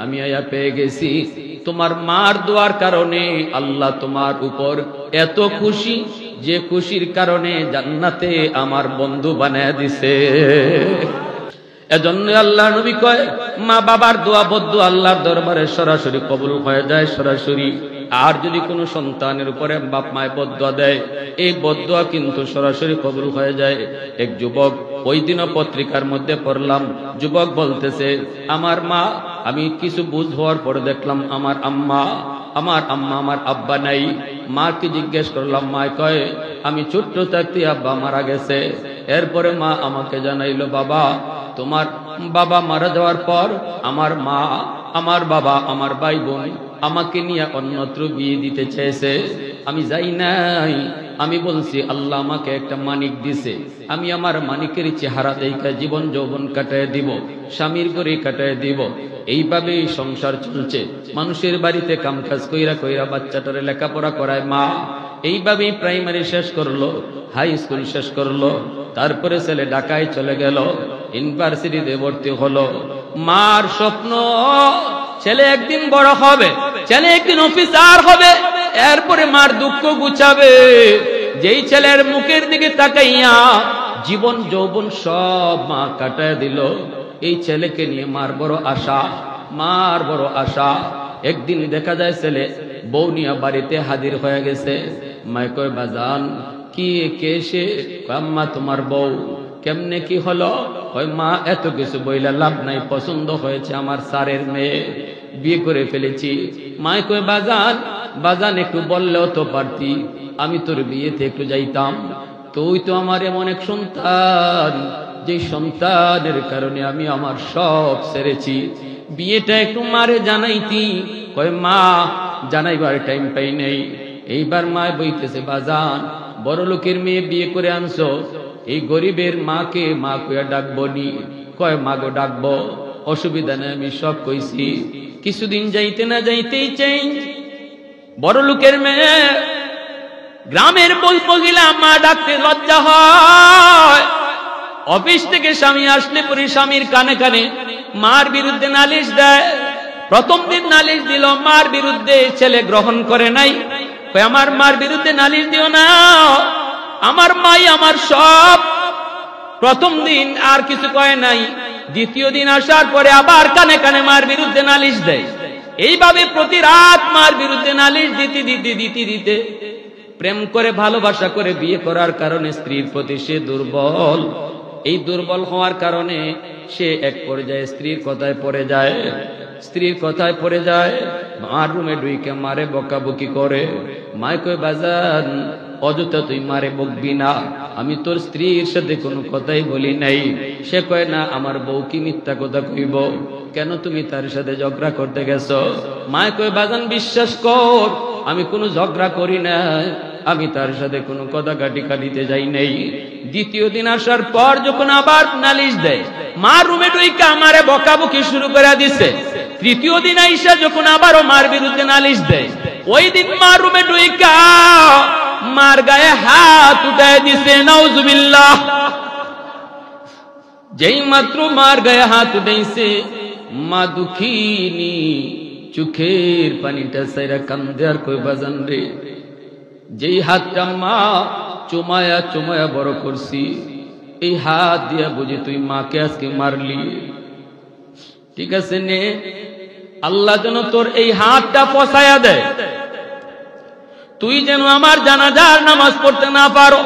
আমি আয়া পেয়ে গেছি তোমার মার দোয়ার কারণে আল্লাহ তোমার উপর এত খুশি, যে খুশির কারণে জান্নাতে আমার বন্ধু বানায় দিছে। এজন্য আল্লাহ নবী কয়, মা বাবার দোয়া বদ্দুয়া আল্লাহর দরবারে সরাসরি কবুল হয়ে যায়, সরাসরি। আর যদি কোনো সন্তানের উপরে বাপ মায় বদ্দুয়া দেয়, এই বদ্দুয়া কিন্তু সরাসরি কবুল হয়ে যায়। এক যুবক, ওই দিনও পত্রিকার মধ্যে পড়লাম, যুবক বলতেছে, আমার মা, আমি কিছু বুঝ হওয়ার পরে দেখলাম আমার আম্মা আমার আব্বা নাই। মাকে জিজ্ঞেস করলাম, মা কয় আমি ছোট্ট থাকতে আব্বা মারা গেছে। এরপরে মা আমাকে জানাইলো, বাবা তোমার বাবা মারা যাওয়ার পর আমার মা, আমার বাবা, আমার ভাই বোন আমাকে নিয়ে অন্যত্র বিয়ে দিতে চেয়েছে। আমি যাই নাই। আমি বলছি আল্লাহ আমাকে একটা মানিক দিছে, আমি আমার মানিকের চেহারা দেখে জীবন যৌবন কাটায় দিব, স্বামীর করে কাটায় দিব। এইভাবেই সংসার চলছে। মানুষের বাড়িতে কামকাজ কইরা কইরা বাচ্চাটারে লেখাপড়া করায় মা। এইভাবেই প্রাইমারি শেষ করলো, হাই স্কুল শেষ করলো। তারপরে ছেলে ঢাকায় চলে গেল, ইউনিভার্সিটিতে ভর্তি হলো। মার স্বপ্ন ছেলে একদিন বড় হবে, ছেলে একদিন অফিসার হবে। এরপরে মার দুঃখ গুছাবে। যেই ছেলের মুখের দিকে তাকাইয়া জীবন যৌবন সব মা কাটায় দিল, এই ছেলেকে নিয়ে মার বড় আশা, মার বড় আশা। একদিন দেখা যায় ছেলে বউ নিয়ে বাড়িতে হাজির হয়ে গেছে। মায় কয়, বাজান কি কে সে? আম্মা তোমার বউ। কেমনে কি হলো? ওই মা এত কিছু বইলা লাভ নাই, পছন্দ হয়েছে আমার স্যারের মেয়ে, বিয়ে করে ফেলেছি। মায় কয়, বাজান একটু বললেও তো পারতি, আমি তোর বিয়েতে একটু যাইতাম। তুই তো আমার এমন এক সন্তান, যে সন্তানের কারণে আমি আমার সব ছেড়েছি, বিয়েটা একটু মারে জানাইতি। কয়, মা জানাইবার টাইম পাই নেই। এইবার মায় বইতেছে, বাজান বড় লোকের মেয়ে বিয়ে করে আনছো, এই গরিবের মাকে মা কইয়া ডাকবো নি? কয়, মাগো ডাকবো, অসুবিধা নেই, আমি সব কইছি। কিছুদিন যাইতে না যাইতেই চেঞ্জ। বড় লোকের মেয়ে, গ্রামের মহিলা মা ডাকতে লজ্জা হয়। অফিস থেকে স্বামী আসলে পরে স্বামীর কানে কানে মার বিরুদ্ধে নালিশ দেয়। প্রথম দিন নালিশ দিল মার বিরুদ্ধে, ছেলে গ্রহণ করে নাই। আমার মার বিরুদ্ধে নালিশ দিও না, আমার মাই আমার সব। প্রথম দিন আর কিছু কয় নাই। দ্বিতীয় দিন আসার পরে আবার কানে কানে মার বিরুদ্ধে নালিশ দেয়। এইভাবে প্রতি রাত মার বিরুদ্ধে নালিশ দিতে প্রেম করে ভালোবাসা করে বিয়ে করার কারণে স্ত্রীর প্রতি সে দুর্বল। এই দুর্বল হওয়ার কারণে সে এক পর্যায়ে স্ত্রীর কথায় পড়ে যায়। মার রুমে ঢুইকে মারে বকাবকি করে। মায় কয়, বাজান অযথা তুই মারে বকবি না, আমি তোর স্ত্রীর সাথে কোনো কথাই বলি নাই। সে কয়, না আমার বউ কি মিথ্যা কথা কইব? কেন তুমি তার সাথে ঝগড়া করতে গেছো? মায় কয়, বাজান বিশ্বাস কর, আমি কোনো ঝগড়া করি না, আমি তার সাথে কোনো কথা কাটিতে যাই নাই। দ্বিতীয় দিন আসার পর যখন আবার নালিশ দেয়, মার রুমে ঢুইকা আমারে বকাবকি শুরু করে দিছে। তৃতীয় দিন আইসা যখন আবারও মার বিরুদ্ধে নালিশ দেয়, ওই দিন মার রুমে ঢুইকা মার গায়ে হাত উঠায় দিছে। নাউজুবিল্লাহ। যেই মাত্র মার গায়ে হাত উঠাইছে, মা দুঃখিনী চোখের পানিটা সাইরা কান্দে আর কই, বাজান রে, যেই হাতটা মা চুমায়া বড় করছি, এই হাত দিয়া বুঝি তুই মাকে আজকে মারলি? ঠিক আছে নে, আল্লাহ যেন তোর এই হাতটা ফসায়া দেয়, তুই যেন আমার জানাজার নামাজ পড়তে না পারো।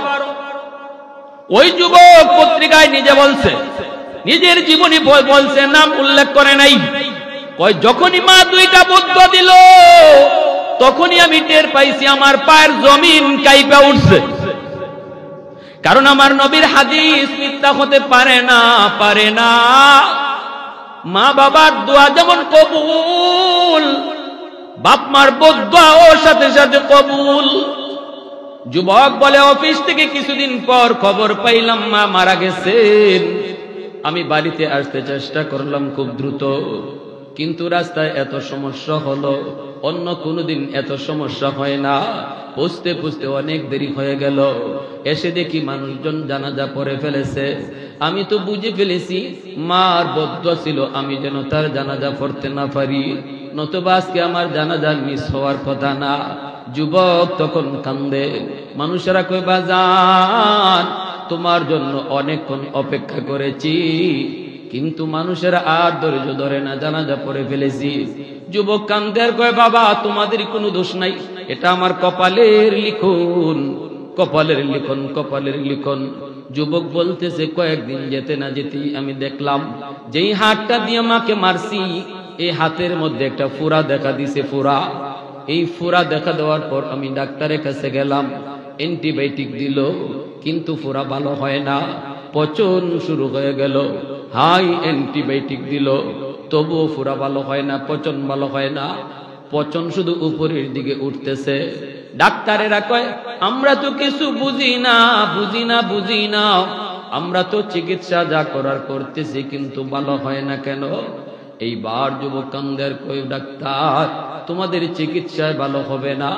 ওই যুবক পত্রিকায় নিজে বলছে, নিজের জীবনী বলছে, নাম উল্লেখ করে নাই। কয়, যখনই মা দুইটা বুদ্ধ দিল, তখনই আমি টের পাইছি আমার পায়ের জমিন কাইপা উঠছে। কারণ আমার নবীর হাদিস মিথ্যা হতে পারে না। মা বাবার দোয়া যেমন কবুল, বাপ মার বদদোয়া ওর সাথে সাথে কবুল। যুবক বলে, অফিস থেকে কিছুদিন পর খবর পাইলাম মা মারা গেছেন। আমি বাড়িতে আসতে চেষ্টা করলাম খুব দ্রুত, কিন্তু রাস্তায় এত সমস্যা হলো, অন্য কোনোদিন এত সমস্যা হয় না। পুষতে পুষতে অনেক দেরি হয়ে গেল, এসে দেখি মানুষজন জানাজা পড়ে ফেলেছে। আমি তো বুঝে ফেলেছি মার বদদোয়া ছিল আমি যেন তার জানাজা পড়তে না পারি, নতুবা আজকে আমার জানাজা মিস হওয়ার কথা না। যুবক তখন কান্দে, মানুষেরা কই বাজান তোমার জন্য অনেকক্ষণ অপেক্ষা করেছি, কিন্তু মানুষেরা আর ধৈর্য ধরে না, জানাজা পড়ে ফেলেছি। যুবক কান্দে আর কয় বাবা তোমাদের কোনো দোষ নাই, এটা আমার কপালের লিখন, কপালের লিখন, কপালের লিখন। যুবক বলতেছে কয়েকদিন যেতে না যেতেই আমি দেখলাম যেই হাতটা দিয়ে মাকে মারছি এই হাতের মধ্যে একটা ফোড়া দেখা দিছে, ফোড়া। এই ফোড়া দেখা দেওয়ার পর আমি ডাক্তারের কাছে গেলাম, অ্যান্টিবায়োটিক দিল, কিন্তু ফোড়া ভালো হয় না, পচন শুরু হয়ে গেল। হাই অ্যান্টিবায়োটিক দিল, তবুও ফোড়া ভালো হয় না, পচন ভালো হয় না, পচন শুধু উপরের দিকে উঠতেছে। ডাক্তারেরা কয় আমরা তো কিছু বুঝি না, বুঝি না, বুঝি না, আমরা তো চিকিৎসা যা করার করতেছি কিন্তু ভালো হয় না কেন? এইবার যুবক কান্দের কয় ডাক্তার তোমাদের চিকিৎসায় ভালো হবে না,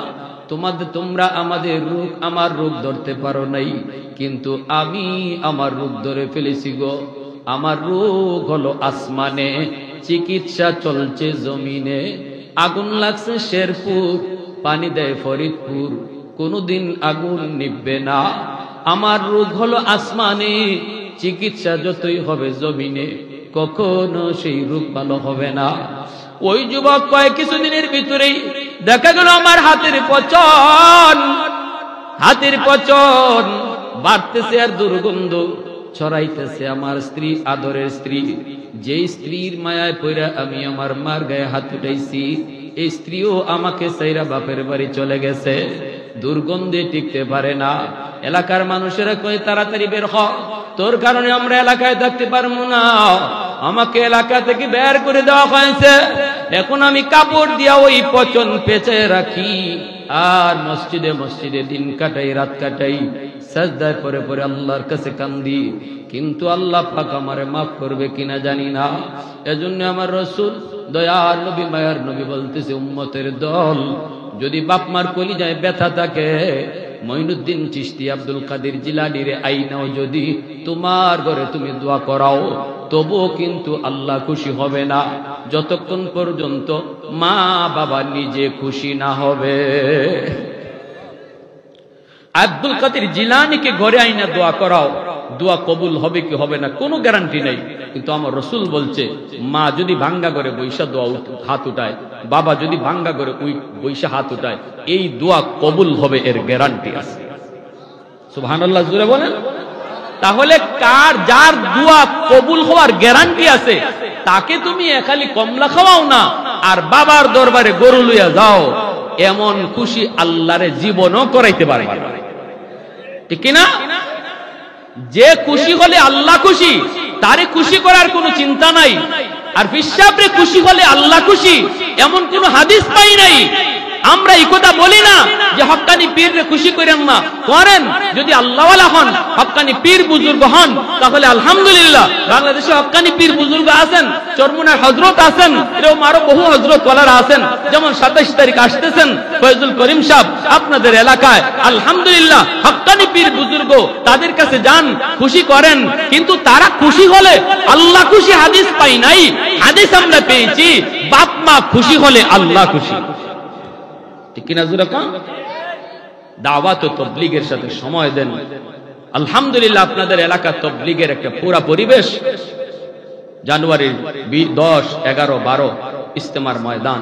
তোমরা আমাদের রোগ, আমার রোগ ধরতে পারো নাই, কিন্তু আমি আমার রোগ ধরে ফেলেছি গো। আমার রোগ হলো আসমানে, চিকিৎসা চলছে জমিনে। আগুন লাগছে শেরপুর, পানি দেয় ফরিদপুর, কোনদিন আগুন নিভবে না। আমার রোগ হলো আসমানে, চিকিৎসা যতই হবে জমিনে, কখনো সেই রোগ ভালো হবে না। ওই যুবক কয়েক কিছুদিনের ভিতরেই দেখা গেল আমার হাতের পচন, হাতের পচন বাড়তেছে আর দুর্গন্ধ ছড়াইতেছে। আমার স্ত্রী, আদরের স্ত্রী, যেই স্ত্রীর মায়ায় পইরা আমি আমার মার গায়ে হাত উঠাইছি, এই স্ত্রীও আমাকে সাইরা বাপের বাড়ি চলে গেছে, দুর্গন্ধে টিকতে পারে না। এলাকার মানুষেরা কয় তাড়াতাড়ি বের হ, তোর কারণে আমরা এলাকায় থাকতে পারবো না, আমাকে এলাকা থেকে বের করে দেওয়া হয়েছে। এখন আমি কাপড় দিয়া ওই পচন পেঁচে রাখি আর মসজিদে মসজিদে দিন কাটাই, রাত কাটাই, সাজদায় পরে পরে আল্লাহর কাছে কান্দি, কিন্তু আল্লাহ পাক আমারে মাফ করবে কিনা জানি না। এজন্য আমার রাসূল দয়ার নবী, মায়ার নবী বলতেছে উম্মতের দল, যদি বাপ মার কলিজায় ব্যথা থাকে, মঈনুদ্দিন চিশতি, আব্দুল কাদের জিলানীর আইনাও যদি তোমার ঘরে তুমি দোয়া করাও, তবুও কিন্তু আল্লাহ খুশি হবে না যতক্ষণ পর্যন্ত মা বাবা নিজে খুশি না হবে। আব্দুল কাদের জিলানীকে ঘরে আইনা দোয়া করাও, দোয়া কবুল হবে কি হবে না কোনো গ্যারান্টি নেই, কিন্তু আমার রাসূল বলছে মা যদি ভাঙ্গা করে বৈশা দোয়া হাত উঠায়, বাবা যদি ভাঙ্গা করে বৈশা হাত উঠায়, এই দোয়া কবুল হবে, এর গ্যারান্টি আছে। সুবহানাল্লাহ জোরে বলেন। তাহলে কার যার দোয়া কবুল হওয়ার গ্যারান্টি আছে, তাকে তুমি খালি কমলা খাওয়াও না আর বাবার দরবারে গরু লইয়া যাও, এমন খুশি আল্লাহরে জীবনও করাইতে পারবে না, ঠিক কিনা? যে খুশি হলে আল্লাহ খুশি, তারে খুশি করার কোনো চিন্তা নাই। আর বিশ্বাসে খুশি হলে আল্লাহ খুশি, এমন কোন হাদিস পাই নাই। আমরা এই কথা বলি না যে হক্কানি পীররে খুশি করেন না, করেন। যদি আল্লাহওয়ালা হন, হক্কানি পীর বুজুর্গ হন, তাহলে আলহামদুলিল্লাহ। বাংলাদেশে হক্কানি পীর বুজুর্গ আছেন, চরমুনার হযরত আছেন, এরকম আরো বহু হযরত ওয়ালারা আছেন। যেমন 27 তারিখ আসতেছেন ফয়জুল করিম সাহেব আপনাদের এলাকায়, আলহামদুলিল্লাহ হক্কানি পীর বুজুর্গ, তাদের কাছে যান, খুশি করেন। কিন্তু তারা খুশি হলে আল্লাহ খুশি হাদিস পাই নাই। হাদিস আমরা পেয়েছি বাপ মা খুশি হলে আল্লাহ খুশি, ঠিক কিনা? জোরে কোন। দাওয়াত ও তাবলীগের সাথে সময় দেন। আলহামদুলিল্লাহ আপনাদের এলাকার তাবলীগের একটা পুরা পরিবেশ। জানুয়ারির 10, 11, 12 ইজতেমার ময়দান,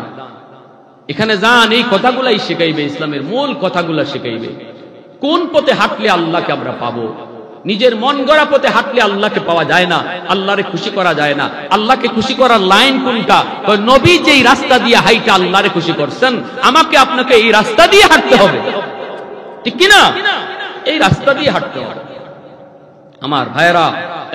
এখানে যান, এই কথাগুলাই শেখাইবে, ইসলামের মূল কথাগুলা শেখাইবে। কোন পথে হাঁটলে আল্লাহকে আমরা পাবো? নিজের মন গড়া পথে হাঁটলে আল্লাহকে পাওয়া যায় না, আল্লাহরে খুশি করা যায় না। আল্লাহকে খুশি করার লাইন কোনটা? নবী যেই রাস্তা দিয়ে হাইটা আল্লাহরে খুশি করছেন, আমাকে আপনাকে এই রাস্তা দিয়ে হাঁটতে হবে, ঠিক কিনা? এই রাস্তা দিয়ে হাঁটতে হবে আমার ভাইরা।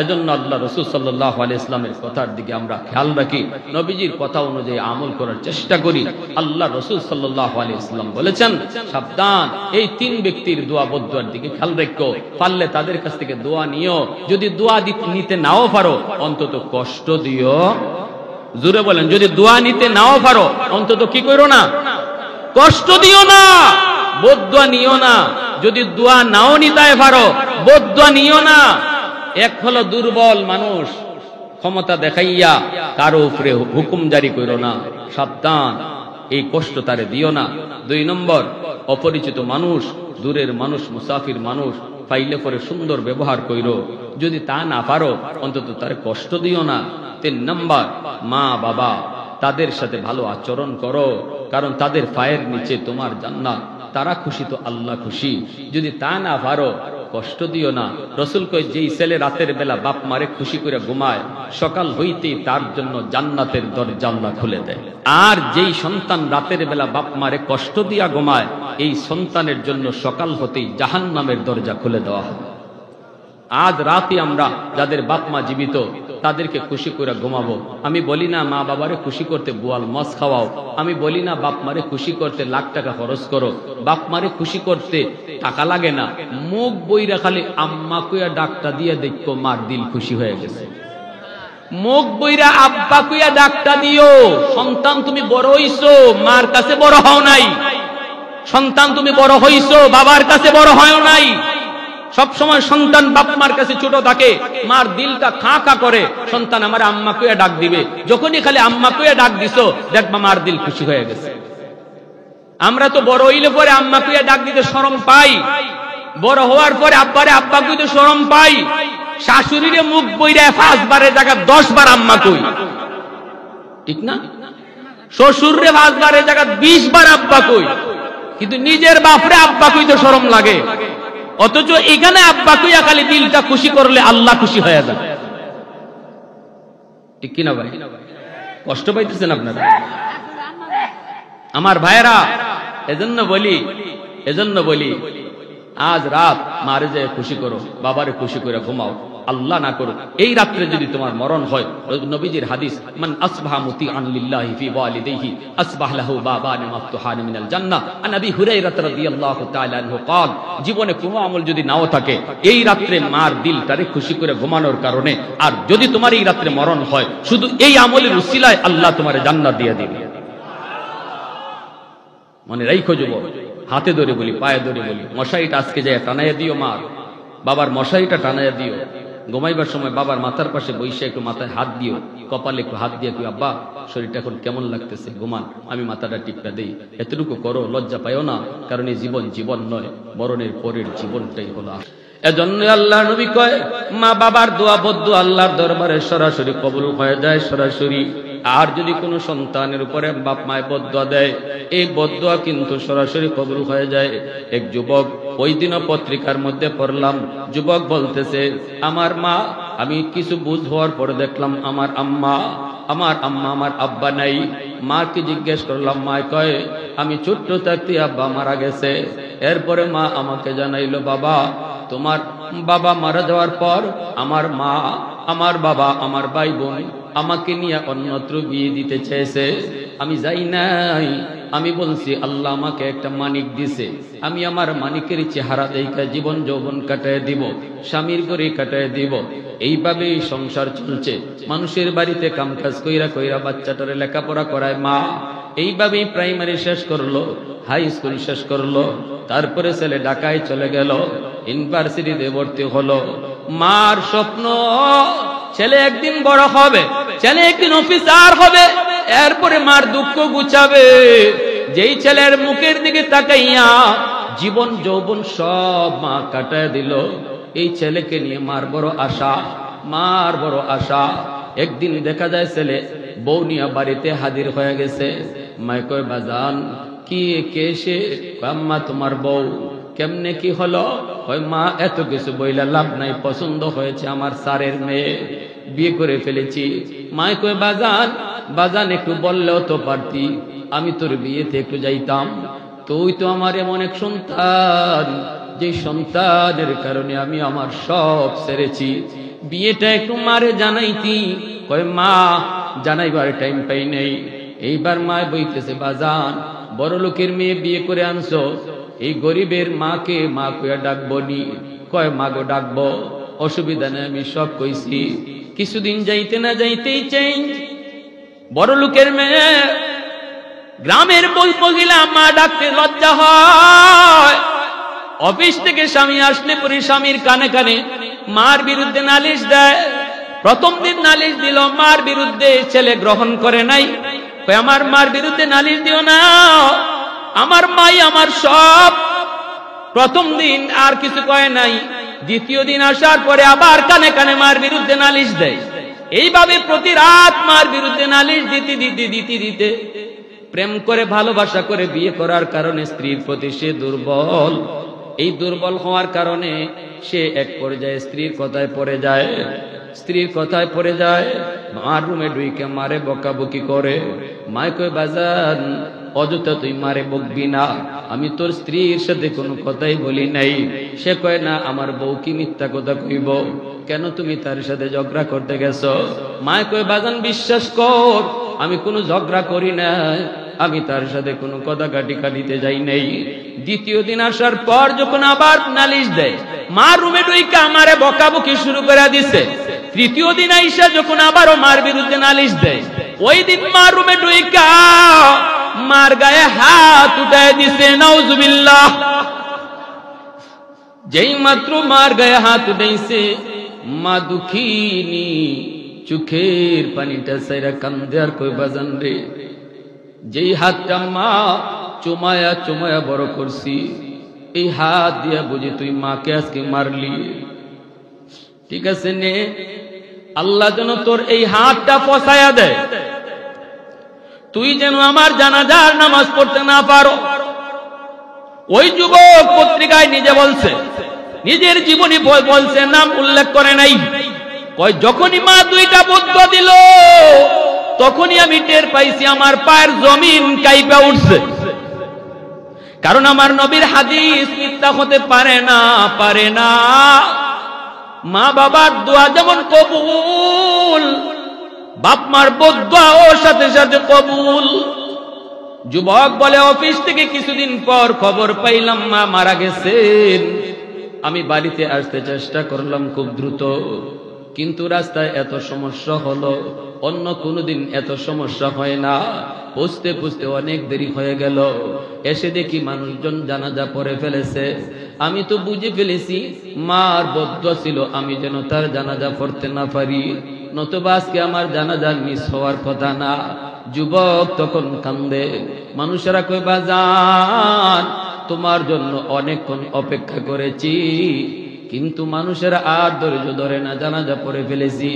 এজন্য আল্লাহ রাসূল সাল্লাল্লাহু আলাইহি ওয়াসাল্লামের কথার দিকে আমরা খেয়াল রাখি, নবীজির কথা অনুযায়ী আমল করার চেষ্টা করি। আল্লাহ রাসূল সাল্লাল্লাহু আলাইহি ওয়াসাল্লাম বলেছেন, সাবধান, এই 3 ব্যক্তির দোয়া বদদুয়ার দিকে খেয়াল রাখো। পারলে তাদের কাছ থেকে দোয়া নিও, যদি দোয়া নিতে নাও পারো অন্তত কষ্ট দিও। জোরে বলেন, যদি দোয়া নিতে নাও পারো অন্তত কি করো না, কষ্ট দিও না, বদদুয়া নিও না। যদি দোয়া নাও নিতে পারো, বদদুয়া নিও না। এক হলো দুর্বল মানুষ, ক্ষমতা দেখাইয়া কারো উপরে হুকুম জারি করো না, সাবধান, এই কষ্ট তারে দিও না। 2 নম্বর, অপরিচিত মানুষ, দূরের মানুষ, মুসাফির মানুষ পাইলে পরে সুন্দর ব্যবহার কইরো, যদি তা না পারো অন্তত তার কষ্ট দিও না। 3 নম্বর, মা বাবা তাদের সাথে ভালো আচরণ করো, কারণ তাদের পায়ের নিচে তোমার জান্নাত, তারা খুশি তো আল্লাহ খুশি। যদি তা না পারো কষ্ট দিও না। রসুল কয়, যেই ছেলে রাতের বেলা বাপ মারে খুশি করে ঘুমায়, সকাল হইতেই তার জন্য জান্নাতের দরজা আল্লাহ খুলে দেয়। আর যেই সন্তান রাতের বেলা বাপ মারে কষ্ট দিয়া ঘুমায়, এই সন্তানের জন্য সকাল হতেই জাহান্নামের দরজা খুলে দেওয়া হয়। আজ রাতে আমরা যাদের বাপ মা জীবিত তাদেরকে খুশি করে ঘুমাবো। আমি বলি না মা বাবারে খুশি করতে বোয়াল মাছ খাওয়াও, আমি বলি না বাপ মারে খুশি করতে লাখ টাকা খরচ করো। বাপ মারে খুশি করতে টাকা লাগে না, মুখ বইরা খালি আম্মা কুয়া ডাকটা দিয়ে দেখো মার দিল খুশি হয়ে গেছে। মুখ বইরা আব্বা কুয়া ডাকটা দিও। সন্তান তুমি বড় হইছো, মার কাছে বড় হও নাই। সন্তান তুমি বড় হইছো, বাবার কাছে বড় হয় নাই। সব সময় সন্তান বাপ মার কাছে ছোট থাকে, মার দিলটা খা খা করে, সন্তান আমার আম্মা কুয়া ডাক দিবে। যখনই খালি আম্মা কুয়া ডাক দিছো, দেখবা মার দিল খুশি হয়ে গেছে। আমরা তো বড় হইলে পরে আম্মা কুয়া ডাক দিতে শরম পাই, বড় হওয়ার পরে আব্বারে আব্বা কইতে শরম পাই। শাশুড়িরে মুখ বইরা 5 বারের জায়গা 10 বার আম্মা কই, ঠিক না? শ্বশুররে 5 বারের জায়গা 20 বার আব্বা কই, কিন্তু নিজের বাপরে আব্বা কইতে শরম লাগে। অথচ এখানে আব্বা কইয়া খালি দিলটা খুশি করলে আল্লাহ খুশি হয়ে যায়, ঠিক কিনা ভাই? কষ্ট পাইতেছেন আপনারা আমার ভাইয়েরা? এজন্য বলি আজ রাত মারে যায় খুশি করো, বাবারে খুশি করে ঘুমাও। আল্লাহ না করো এই রাত্রে যদি তোমার মরণ হয়, নবীজির হাদিস, মান আসবাহা মুতিআন লিল্লাহি ফি ওয়ালিদাইহি আসবাহ লাহু বাবান মাফতুহান মিনাল জান্নাহ। আন আবি হুরায়রা রাদিয়াল্লাহু তাআলা আনহু قال, জীবনে কোনো আমল যদি নাও থাকে, এই রাত্রে মার দিলটারে খুশি করে ঘুমানোর কারণে, আর যদি তোমার এই রাত্রে মরণ হয়, শুধু এই আমলের উসিলায় আল্লাহ তোমারে জান্নাত দিয়ে দিবে। মনে রাখো যুবক, হাতে ধরে বলি, পায়ে ধরে বলি, মশারিটা আজকে যায় টানাইয়া দিও। মার বাবার মশারিটা টানাইয়া দিও। ঘুমাইবার সময় বাবার মাথার পাশে বইসে একটু মাথায় হাত দিও, কপালে একটু হাত দিয়ে, আব্বা শরীরটা এখন কেমন লাগতেছে, ঘুমান, আমি মাথাটা টিপটা দেই। এতটুকু করো, লজ্জা পাইও না, কারণ এই জীবন জীবন নয়, মরণের পরের জীবনটাই হলো। এজন্য আল্লাহ নবী কয়, মা বাবার দোয়া বদদুয়া আল্লাহর দরবারে সরাসরি কবুল হয়ে যায়, সরাসরি। আর যদি কোনো সন্তানের উপরে বাপ মায় বদদুয়া দেয়, এই বদদুয়া কিন্তু সরাসরি কবুল হয়ে যায়। এক যুবক, ওই দিনও পত্রিকার মধ্যে পড়লাম, যুবক বলতেছে, আমার মা, আমি কিছু বুঝ হওয়ার পরে দেখলাম আমার আম্মা আমার আব্বা নাই। মাকে জিজ্ঞেস করলাম, মা কয়, আমি ছোট্ট থাকতে আব্বা মারা গেছে। এরপরে মা আমাকে জানাইলো, বাবা, তোমার বাবা মারা যাওয়ার পর আমার মা, আমার বাবা, আমার ভাই বোন আমাকে নিয়ে অন্যত্র বিয়ে দিতে চেয়েছে। আমি যাই নাই। আমি বলছি, আল্লাহ আমাকে একটা মানিক দিছে, আমি আমার মানিকের চেহারা দেখা জীবন যৌবন কাটায় দিব, স্বামীর করে কাটায় দিব। এইভাবেই সংসার চলছে। মানুষের বাড়িতে কামকাজ কইরা কইরা বাচ্চাটারে লেখাপড়া করায় মা। এইভাবেই প্রাইমারি শেষ করলো, হাই স্কুল শেষ করলো, তারপরে ছেলে ঢাকায় চলে গেল, ইউনিভার্সিটিতে ভর্তি হলো। মার স্বপ্ন ছেলে একদিন বড় হবে, ছেলে একদিন অফিসার হবে। এরপরে মার দুঃখ গুছাবে। যেই ছেলের মুখের দিকে তাকাইয়া জীবন যৌবন সব মা কাটায় দিল, এই ছেলেকে নিয়ে মার বড় আশা, মার বড় আশা। একদিন দেখা যায় ছেলে বউ নিয়ে বাড়িতে হাজির হয়ে গেছে। মায় কয়, বাজান কি কে সে? আম্মা তোমার বউ। কেমনে কি হলো? কয়, মা এত কিছু বইলা লাভ নাই, পছন্দ হয়েছে আমার স্যারের মেয়ে, বিয়ে করে ফেলেছি। মায় কয়, বাজান একটু বললেও তো পারতি, আমি তোর বিয়েতে একটু যাইতাম। তুই তো আমার এমন এক সন্তান, যে সন্তানের কারণে আমি আমার সব ছেড়েছি, বিয়েটা একটু মারে জানাইতি। কয়, মা জানাইবার টাইম পাই নেই। এইবার মায় বইতেছে, বাজান বড় লোকের মেয়ে বিয়ে করে আনছো, এই গরিবের মাকে মা কইয়া ডাকবো নি? কয়, মা গো ডাকবো, অসুবিধা নেই, আমি সব কইছি। কিছুদিন যাইতে না যাইতেই চেঞ্জ। বড় লোকের মেয়ে গ্রামের মহিলা মা ডাকতে লজ্জা হয়। অফিস থেকে স্বামী আসলে পরে স্বামীর কানে কানে মার বিরুদ্ধে নালিশ দেয়। প্রথম দিন নালিশ দিল, মার বিরুদ্ধে, ছেলে গ্রহণ করে নাই। আমার মার বিরুদ্ধে নালিশ দিও না, আমার মাই আমার সব। প্রথম দিন আর কিছু কয় নাই। দ্বিতীয় দিন আসার পরে আবার কানে কানে মার বিরুদ্ধে নালিশ দেয়। এইভাবে প্রতি রাত মার বিরুদ্ধে নালিশ দিতে দিতে দিতে দিতে প্রেম করে ভালোবাসা করে বিয়ে করার কারণে স্ত্রীর প্রতি সে দুর্বল। এই দুর্বল হওয়ার কারণে সে এক পর্যায়ে স্ত্রীর কথায় পড়ে যায়। স্ত্রীর কথায় পড়ে যায়, মার রুমে ঢুইকে মারে বকাবকি করে। মায় কই বাজান অযথা তুই মারে বকবি না, আমি তোর স্ত্রীর সাথে কোনো কথাই বলি নাই। সে কয় না, আমার বউ কি মিথ্যা কথা কইব, কেন তুমি তার সাথে ঝগড়া করতে গেছো? মায় কয় বাজান বিশ্বাস কর, আমি কোনো ঝগড়া করি না, আমি তার সাথে কোনো কথা কাটিতে যাই নাই। দ্বিতীয় দিন আসার পর যখন আবার নালিশ দেয়, মার রুমে ঢুইকা আমারে বকাবকি শুরু করে দিছে। তৃতীয় দিন আইসা যখন আবারও মার বিরুদ্ধে নালিশ দেয়, ওই দিন মার রুমে ঢুইকা মার গায়ে হাত উঠায় দিছে। নাউজুবিল্লাহ। যেই মাত্র মার গায়ে হাত উঠাইছে, মা দুঃখিনী চোখের পানিটা সাইরা কান্দে আর কই বাজান রে, যেই হাতটা মা চুমায়া চুমায়া বড় করছি, এই হাত দিয়া বুঝি তুই মাকে আজকে মারলি? ঠিক আছে নে, আল্লাহ যেন তোর এই হাতটা ফসায়া দেয়, তুই যেন আমার জানাজার নামাজ পড়তে না পারো। ওই যুবক পত্রিকায় নিজে বলছে, নিজের জীবনী বলছে, নাম উল্লেখ করে নাই। কয় যখনই মা দুইটা বদ্ধ দিল, তখনই আমি টের পাইছি আমার পায়ের জমিন কাইপা উঠছে। কারণ আমার নবীর হাদিস মিথ্যা হতে পারে না, পারে না। মা বাবার দোয়া যেমন কবুল, বাপ মার বদদোয়া ওর সাথে সাথে কবুল। যুবক বলে, অফিস থেকে কিছুদিন পর খবর পাইলাম মা মারা গেছেন। আমি বাড়িতে আসতে চেষ্টা করলাম খুব দ্রুত, কিন্তু রাস্তায় এত সমস্যা হলো, অন্য কোনোদিন এত সমস্যা হয় না। বুঝতে বুঝতে অনেক দেরি হয়ে গেল। এসে দেখি মানুষজন জানাজা পড়ে ফেলেছে। আমি তো বুঝে ফেলেছি মার বদদোয়া ছিল আমি যেন তার জানাজা পড়তে না পারি, নতুবা আজকে আমার জানাজা মিস হওয়ার কথা না। যুবক তখন কান্দে। মানুষেরা কই বাজান তোমার জন্য অনেকক্ষণ অপেক্ষা করেছি, কিন্তু মানুষেরা আর ধৈর্য ধরে না, জানাজা পড়ে ফেলেছি।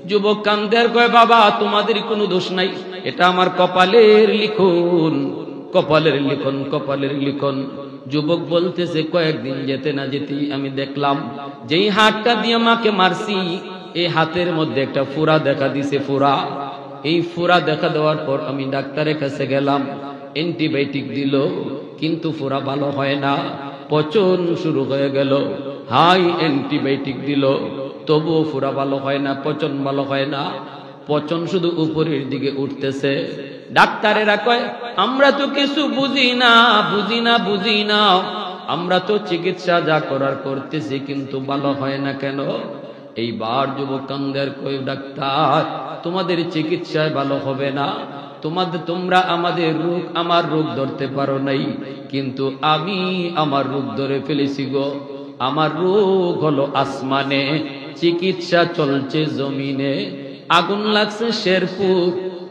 যুবক কান্দে আর কয় বাবা তোমাদের কোনো দোষ নাই, এটা আমার কপালের লিখন, কপালের লিখন, কপালের লিখন। যুবক বলতেছে, কয়েকদিন যেতে না যেতেই আমি দেখলাম যেই হাতটা দিয়ে মাকে মারছি, এই হাতের মধ্যে একটা ফুরা দেখা দিছে, ফুরা। এই ফুরা দেখা দেওয়ার পর আমি ডাক্তারের কাছে গেলাম, অ্যান্টিবায়োটিক দিল, কিন্তু ফুরা ভালো হয় না, পচন শুরু হয়ে গেল। হাই অ্যান্টিবায়োটিক দিল, তবুও ফুরা ভালো হয় না, পচন ভালো হয় না, পচন শুধু উপরের দিকে উঠতেছে। ডাক্তারেরা কয় আমরা তো কিছু বুঝি না, বুঝি না, বুঝি না, আমরা তো চিকিৎসা যা করার করতেছি, কিন্তু ভালো হয় না কেন? এইবার যুবক কান্দের কয় ডাক্তার তোমাদের চিকিৎসায় ভালো হবে না, তোমরা আমাদের রোগ, আমার রোগ ধরতে পারো নাই, কিন্তু আমি আমার রোগ ধরে ফেলেছি গো। আমার রোগ হলো আসমানে, চিকিৎসা চলছে জমিনে। আগুন লাগছে শেরপুর,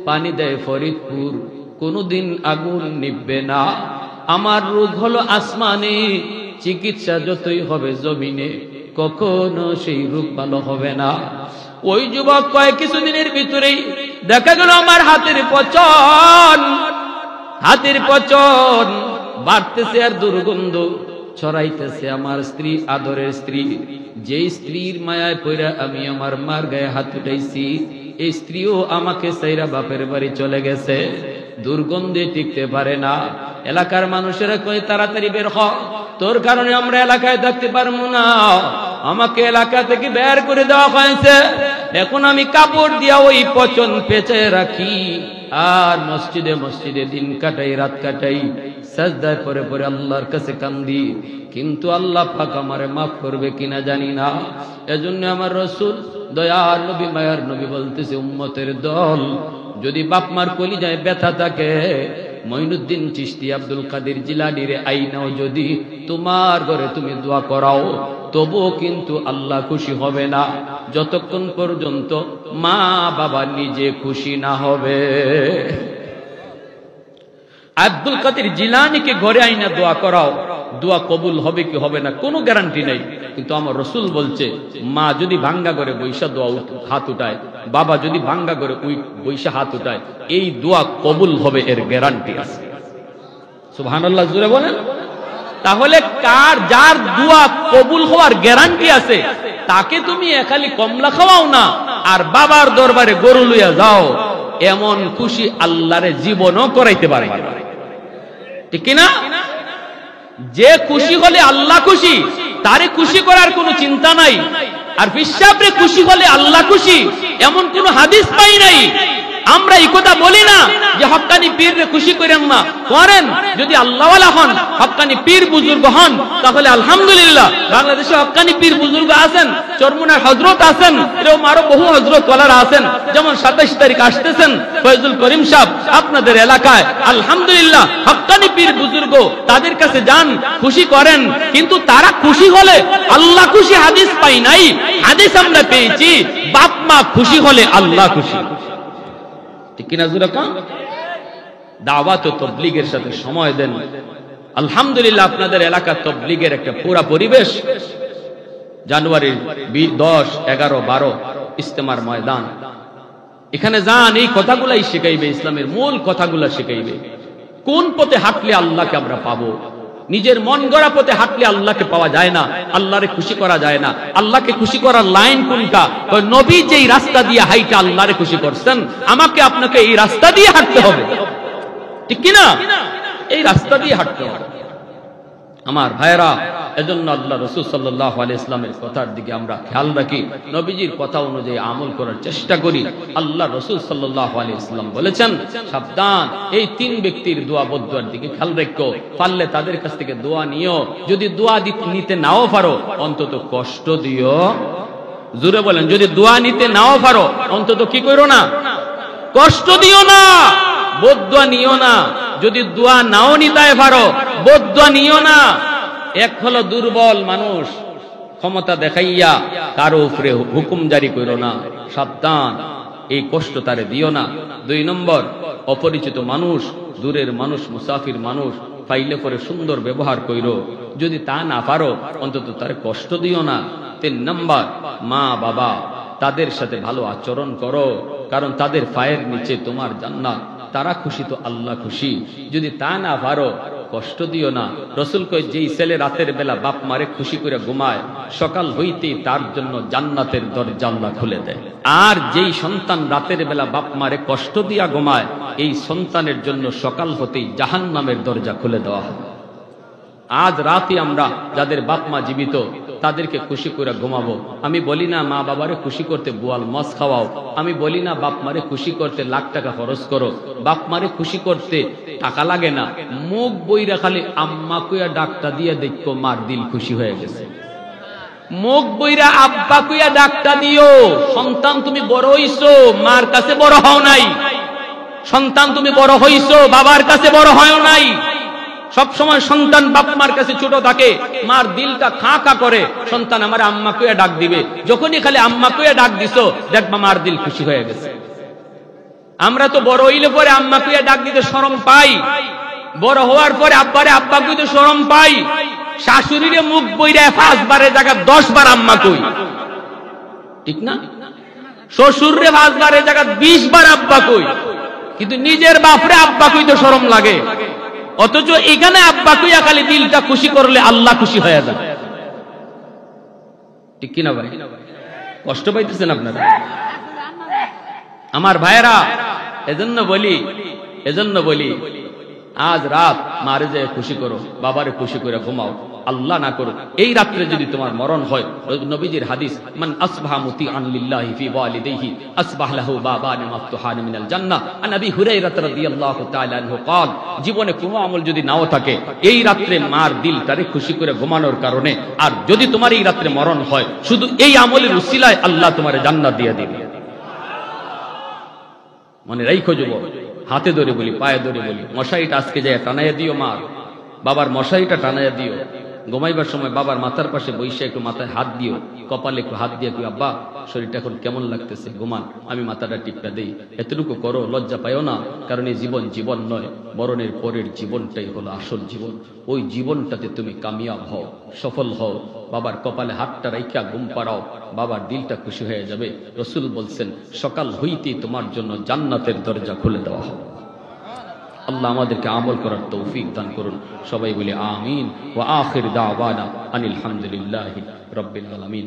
পানি দেয় ফরিদপুর, কোনোদিন আগুন নিভবে না। আমার রোগ হলো আসমানে, চিকিৎসা যতই হবে জমিনে, কখনো সেই রোগ ভালো হবে না। ওই যুবক কয় কিছুদিনের ভিতরেই দেখা গেল আমার হাতের পচন, হাতের পচন বাড়তেছে আর দুর্গন্ধ ছড়াইতেছে। আমার স্ত্রী, আদরের স্ত্রী, যেই স্ত্রীর মায়ায় পইরা আমি আমার মার গায়ে হাত উঠাইছি, এই স্ত্রীও আমাকে সাইরা বাপের বাড়ি চলে গেছে, দুর্গন্ধে টিকতে পারে না। এলাকার মানুষেরা কয় তাড়াতাড়ি বের হ, তোর কারণে আমরা এলাকায় থাকতে পারবো না, আমাকে এলাকা থেকে বের করে দেওয়া হয়েছে। এখন আমি কাপড় দিয়া ওই পচন পেঁচে রাখি, আর মসজিদে মসজিদে দিন কাটাই, রাত কাটাই, সাজদায় পরে পরে আল্লাহর কাছে কান্দি, কিন্তু আল্লাহ পাক আমারে মাফ করবে কিনা জানি না। এজন্য আমার রাসূল দয়ার নবী, মায়ার নবী বলতেছে, উম্মতের দল, যদি বাপ মার কলিজায় ব্যথা থাকে, মঈনুদ্দিন চিশতি আব্দুল কাদের জিলানীর আইনাও যদি তোমার ঘরে তুমি দোয়া করাও, তবুও কিন্তু আল্লাহ খুশি হবে না যতক্ষণ পর্যন্ত মা বাবা নিজে খুশি না হবে। আব্দুল কাদের জিলানীকে ঘরে আইনা দোয়া করাও, দোয়া কবুল হবে কি হবে না কোনো গ্যারান্টি নেই, কিন্তু আমার রাসূল বলছে মা যদি ভাঙ্গা করে বৈশা দোয়া হাত উঠায়, বাবা যদি ভাঙ্গা করে বৈশা হাত উঠায়, এই দোয়া কবুল হবে, এর গ্যারান্টি আছে। সুবহানাল্লাহ জোরে বলেন। তাহলে যার দোয়া কবুল হওয়ার গ্যারান্টি আছে তাকে তুমি খালি কমলা খাওয়াও না আর বাবার দরবারে গরু লইয়া যাও, এমন খুশি আল্লাহরে জীবনও করাইতে পারে, ঠিক কিনা? যে খুশি হলে আল্লাহ খুশি, তারে খুশি করার কোনো চিন্তা নাই। আর বিশ্বাসে খুশি হলে আল্লাহ খুশি এমন কোন হাদিস পাই নাই। আমরা এই কথা বলি না যে হক্কানি পীররে খুশি করেন না, করেন। যদি আল্লাহওয়ালা হন, হক্কানি পীর বুজুর্গ হন, তাহলে আলহামদুলিল্লাহ। বাংলাদেশে হক্কানি পীর বুজুর্গ আছেন, চরমুনার হযরত আছেন, এরকম আরো বহু হযরত ওয়ালারা আছেন। যেমন 27 তারিখ আসতেছেন ফয়জুল করিম সাহেব আপনাদের এলাকায়, আলহামদুলিল্লাহ। হক্কানি পীর বুজুর্গ, তাদের কাছে যান, খুশি করেন। কিন্তু তারা খুশি হলে আল্লাহ খুশি হাদিস পাই নাই। হাদিস আমরা পেয়েছি বাপ মা খুশি হলে আল্লাহ খুশি, ঠিক কিনা? দাওয়াত ও তাবলীগের সাথে সময় দেন। আলহামদুলিল্লাহ আপনাদের এলাকার তাবলীগের একটা পুরা পরিবেশ। জানুয়ারির 10, 11, 12 ইজতেমার ময়দান, এখানে যান, এই কথাগুলাই শেখাইবে, ইসলামের মূল কথাগুলা শেখাইবে। কোন পথে হাঁটলে আল্লাহকে আমরা পাবো? নিজের মন গড়া পথে হাঁটলে আল্লাহকে পাওয়া যায় না, আল্লাহরে খুশি করা যায় না। আল্লাহকে খুশি করার লাইন কোনটা? নবী যেই রাস্তা দিয়ে হাইটা আল্লাহরে খুশি করছেন, আমাকে আপনাকে এই রাস্তা দিয়ে হাঁটতে হবে, ঠিক কিনা? এই রাস্তা দিয়ে হাঁটতে হবে আমার ভাইরা। এজন্য আল্লাহ রাসূল সাল্লাল্লাহু আলাইহি ওয়াসাল্লামের কথার দিকে আমরা খেয়াল রাখি, নবীজির কথা অনুযায়ী আমল করার চেষ্টা করি। আল্লাহ রাসূল সাল্লাল্লাহু আলাইহি ওয়াসাল্লাম বলেছেন, সাবধান, এই 3 ব্যক্তির দোয়া বদদুয়ার দিকে খেয়াল রাখো। পারলে তাদের কাছ থেকে দোয়া নিও, যদি দোয়া নিতে নাও পারো অন্তত কষ্ট দিও। জোরে বলেন, যদি দোয়া নিতে নাও পারো অন্তত কি করো না? কষ্ট দিও না, বদদুয়া নিও না। যদি দোয়া নাও নিতে পারো বদদুয়া নিও না। এক হলো দুর্বল মানুষ, ক্ষমতা দেখাইয়া কারো উপরে হুকুম জারি করো না, সাবধান, এই কষ্ট তারে দিও না। 2 নম্বর, অপরিচিত মানুষ, দূরের মানুষ, মুসাফির মানুষ পাইলে পরে সুন্দর ব্যবহার কইরো, যদি তা না পারো অন্তত তারে কষ্ট দিও না। 3 নম্বর, মা বাবা, তাদের সাথে ভালো আচরণ করো, কারণ তাদের পায়ের নিচে তোমার জান্নাত। তারা খুশি তো আল্লাহ খুশি, যদি তা না পারো কষ্ট দিও না। রাসূল কয়, যেই ছেলে রাতের বেলা বাপ মারে খুশি করে ঘুমায়, সকাল হইতেই তার জন্য জান্নাতের দরজা আল্লাহ খুলে দেয়। আর যেই সন্তান রাতের বেলা বাপ মারে কষ্ট দিয়া ঘুমায়, এই সন্তানের জন্য সকাল হতেই জাহান্নামের দরজা খুলে দেওয়া হয়। আজ রাতে আমরা যাদের বাপ মা জীবিত তাদেরকে খুশি করে ঘুমাবো। আমি বলি না মা বাবারে খুশি করতে বোয়াল মাছ খাওয়াও, আমি বলি না বাপ মারে খুশি করতে লাখ টাকা খরচ করো। বাপ মারে খুশি করতে টাকা লাগে না, মুখ বইরা খালি আম্মা কুয়া ডাকটা দিয়ে দেখো মার দিল খুশি হয়ে গেছে। মুখ বইরা আব্বা কুয়া ডাকটা দিও। সন্তান তুমি বড় হইছো, মার কাছে বড় হও নাই। সন্তান তুমি বড় হইছো, বাবার কাছে বড় হয় নাই। সব সময় সন্তান বাপ মার কাছে ছোট থাকে, মার দিলটা খা খা করে, সন্তান আমার আম্মা কুয়া ডাক দিবে। যখনই খালি আম্মা কুয়া ডাক দিছো, দেখবা মার দিল খুশি হয়ে গেছে। আমরা তো বড় হইলে পরে আম্মা কুয়া ডাক দিতে শরম পাই, বড় হওয়ার পরে আব্বারে আব্বা কইতে শরম পাই। শাশুড়িরে মুখ বইরা 5 বারের জায়গা 10 বার আম্মা কই, ঠিক না? শ্বশুররে 5 বারের জায়গা 20 বার আব্বা কই, কিন্তু নিজের বাপরে আব্বা কইতে শরম লাগে। অথচ এখানে আব্বা কুইয়া খালি দিলটা খুশি করলে আল্লাহ খুশি হয়ে যায়, ঠিক কিনা ভাই? কষ্ট পাইতেছেন আপনারা আমার ভাইয়েরা। এজন্য বলি আজ রাত মারে যায় খুশি করো, বাবারে খুশি করে ঘুমাও। আল্লাহ না করো এই রাত্রে যদি তোমার মরণ হয়, নবীজির হাদিস, মান আসবাহা মুতিআন লিল্লাহি ফি ওয়ালিদাইহি আসবাহ লাহু বাবান মাফতুহান মিনাল জান্নাহ। আন আবি হুরায়রা রাদিয়াল্লাহু তাআলা আনহু قال, জীবনে কোনো আমল যদি নাও থাকে, এই রাত্রে মার দিলটারে খুশি করে ঘুমানোর কারণে, আর যদি তোমার এই রাত্রে মরণ হয়, শুধু এই আমলের উসিলায় আল্লাহ তোমারে জান্নাত দিয়ে দিবে। মনে রাখো যুবক, হাতে ধরে বলি, পায়ে ধরে বলি, মশারিটা আজকে যায় টানাইয়া দিও মার, বাবার মশারিটা টানাইয়া দিও। ঘুমাইবার সময় বাবার মাথার পাশে বইসে একটু মাথায় হাত দিও, কপালে একটু হাত দিয়ে, আব্বা শরীরটা এখন কেমন লাগতেছে, ঘুমান, আমি মাথাটা টিপটা দেই। এতটুকু করো, লজ্জা পাইও না, কারণ এই জীবন জীবন নয়, মরণের পরের জীবনটাই হলো আসল জীবন। ওই জীবনটাতে তুমি কামিয়াব হও, সফল হও। বাবার কপালে হাতটা রাইখা ঘুম পাড়াও, বাবার দিলটা খুশি হয়ে যাবে। রসুল বলছেন সকাল হইতেই তোমার জন্য জান্নাতের দরজা খুলে দেওয়া হবে। আল্লাহ আমাদেরকে আমল করার তৌফিক দান করুন। সবাই বলি আমিন। ওয়া আখির দাওয়ানা আনিল হামদুলিল্লাহি রাব্বিল আলামিন।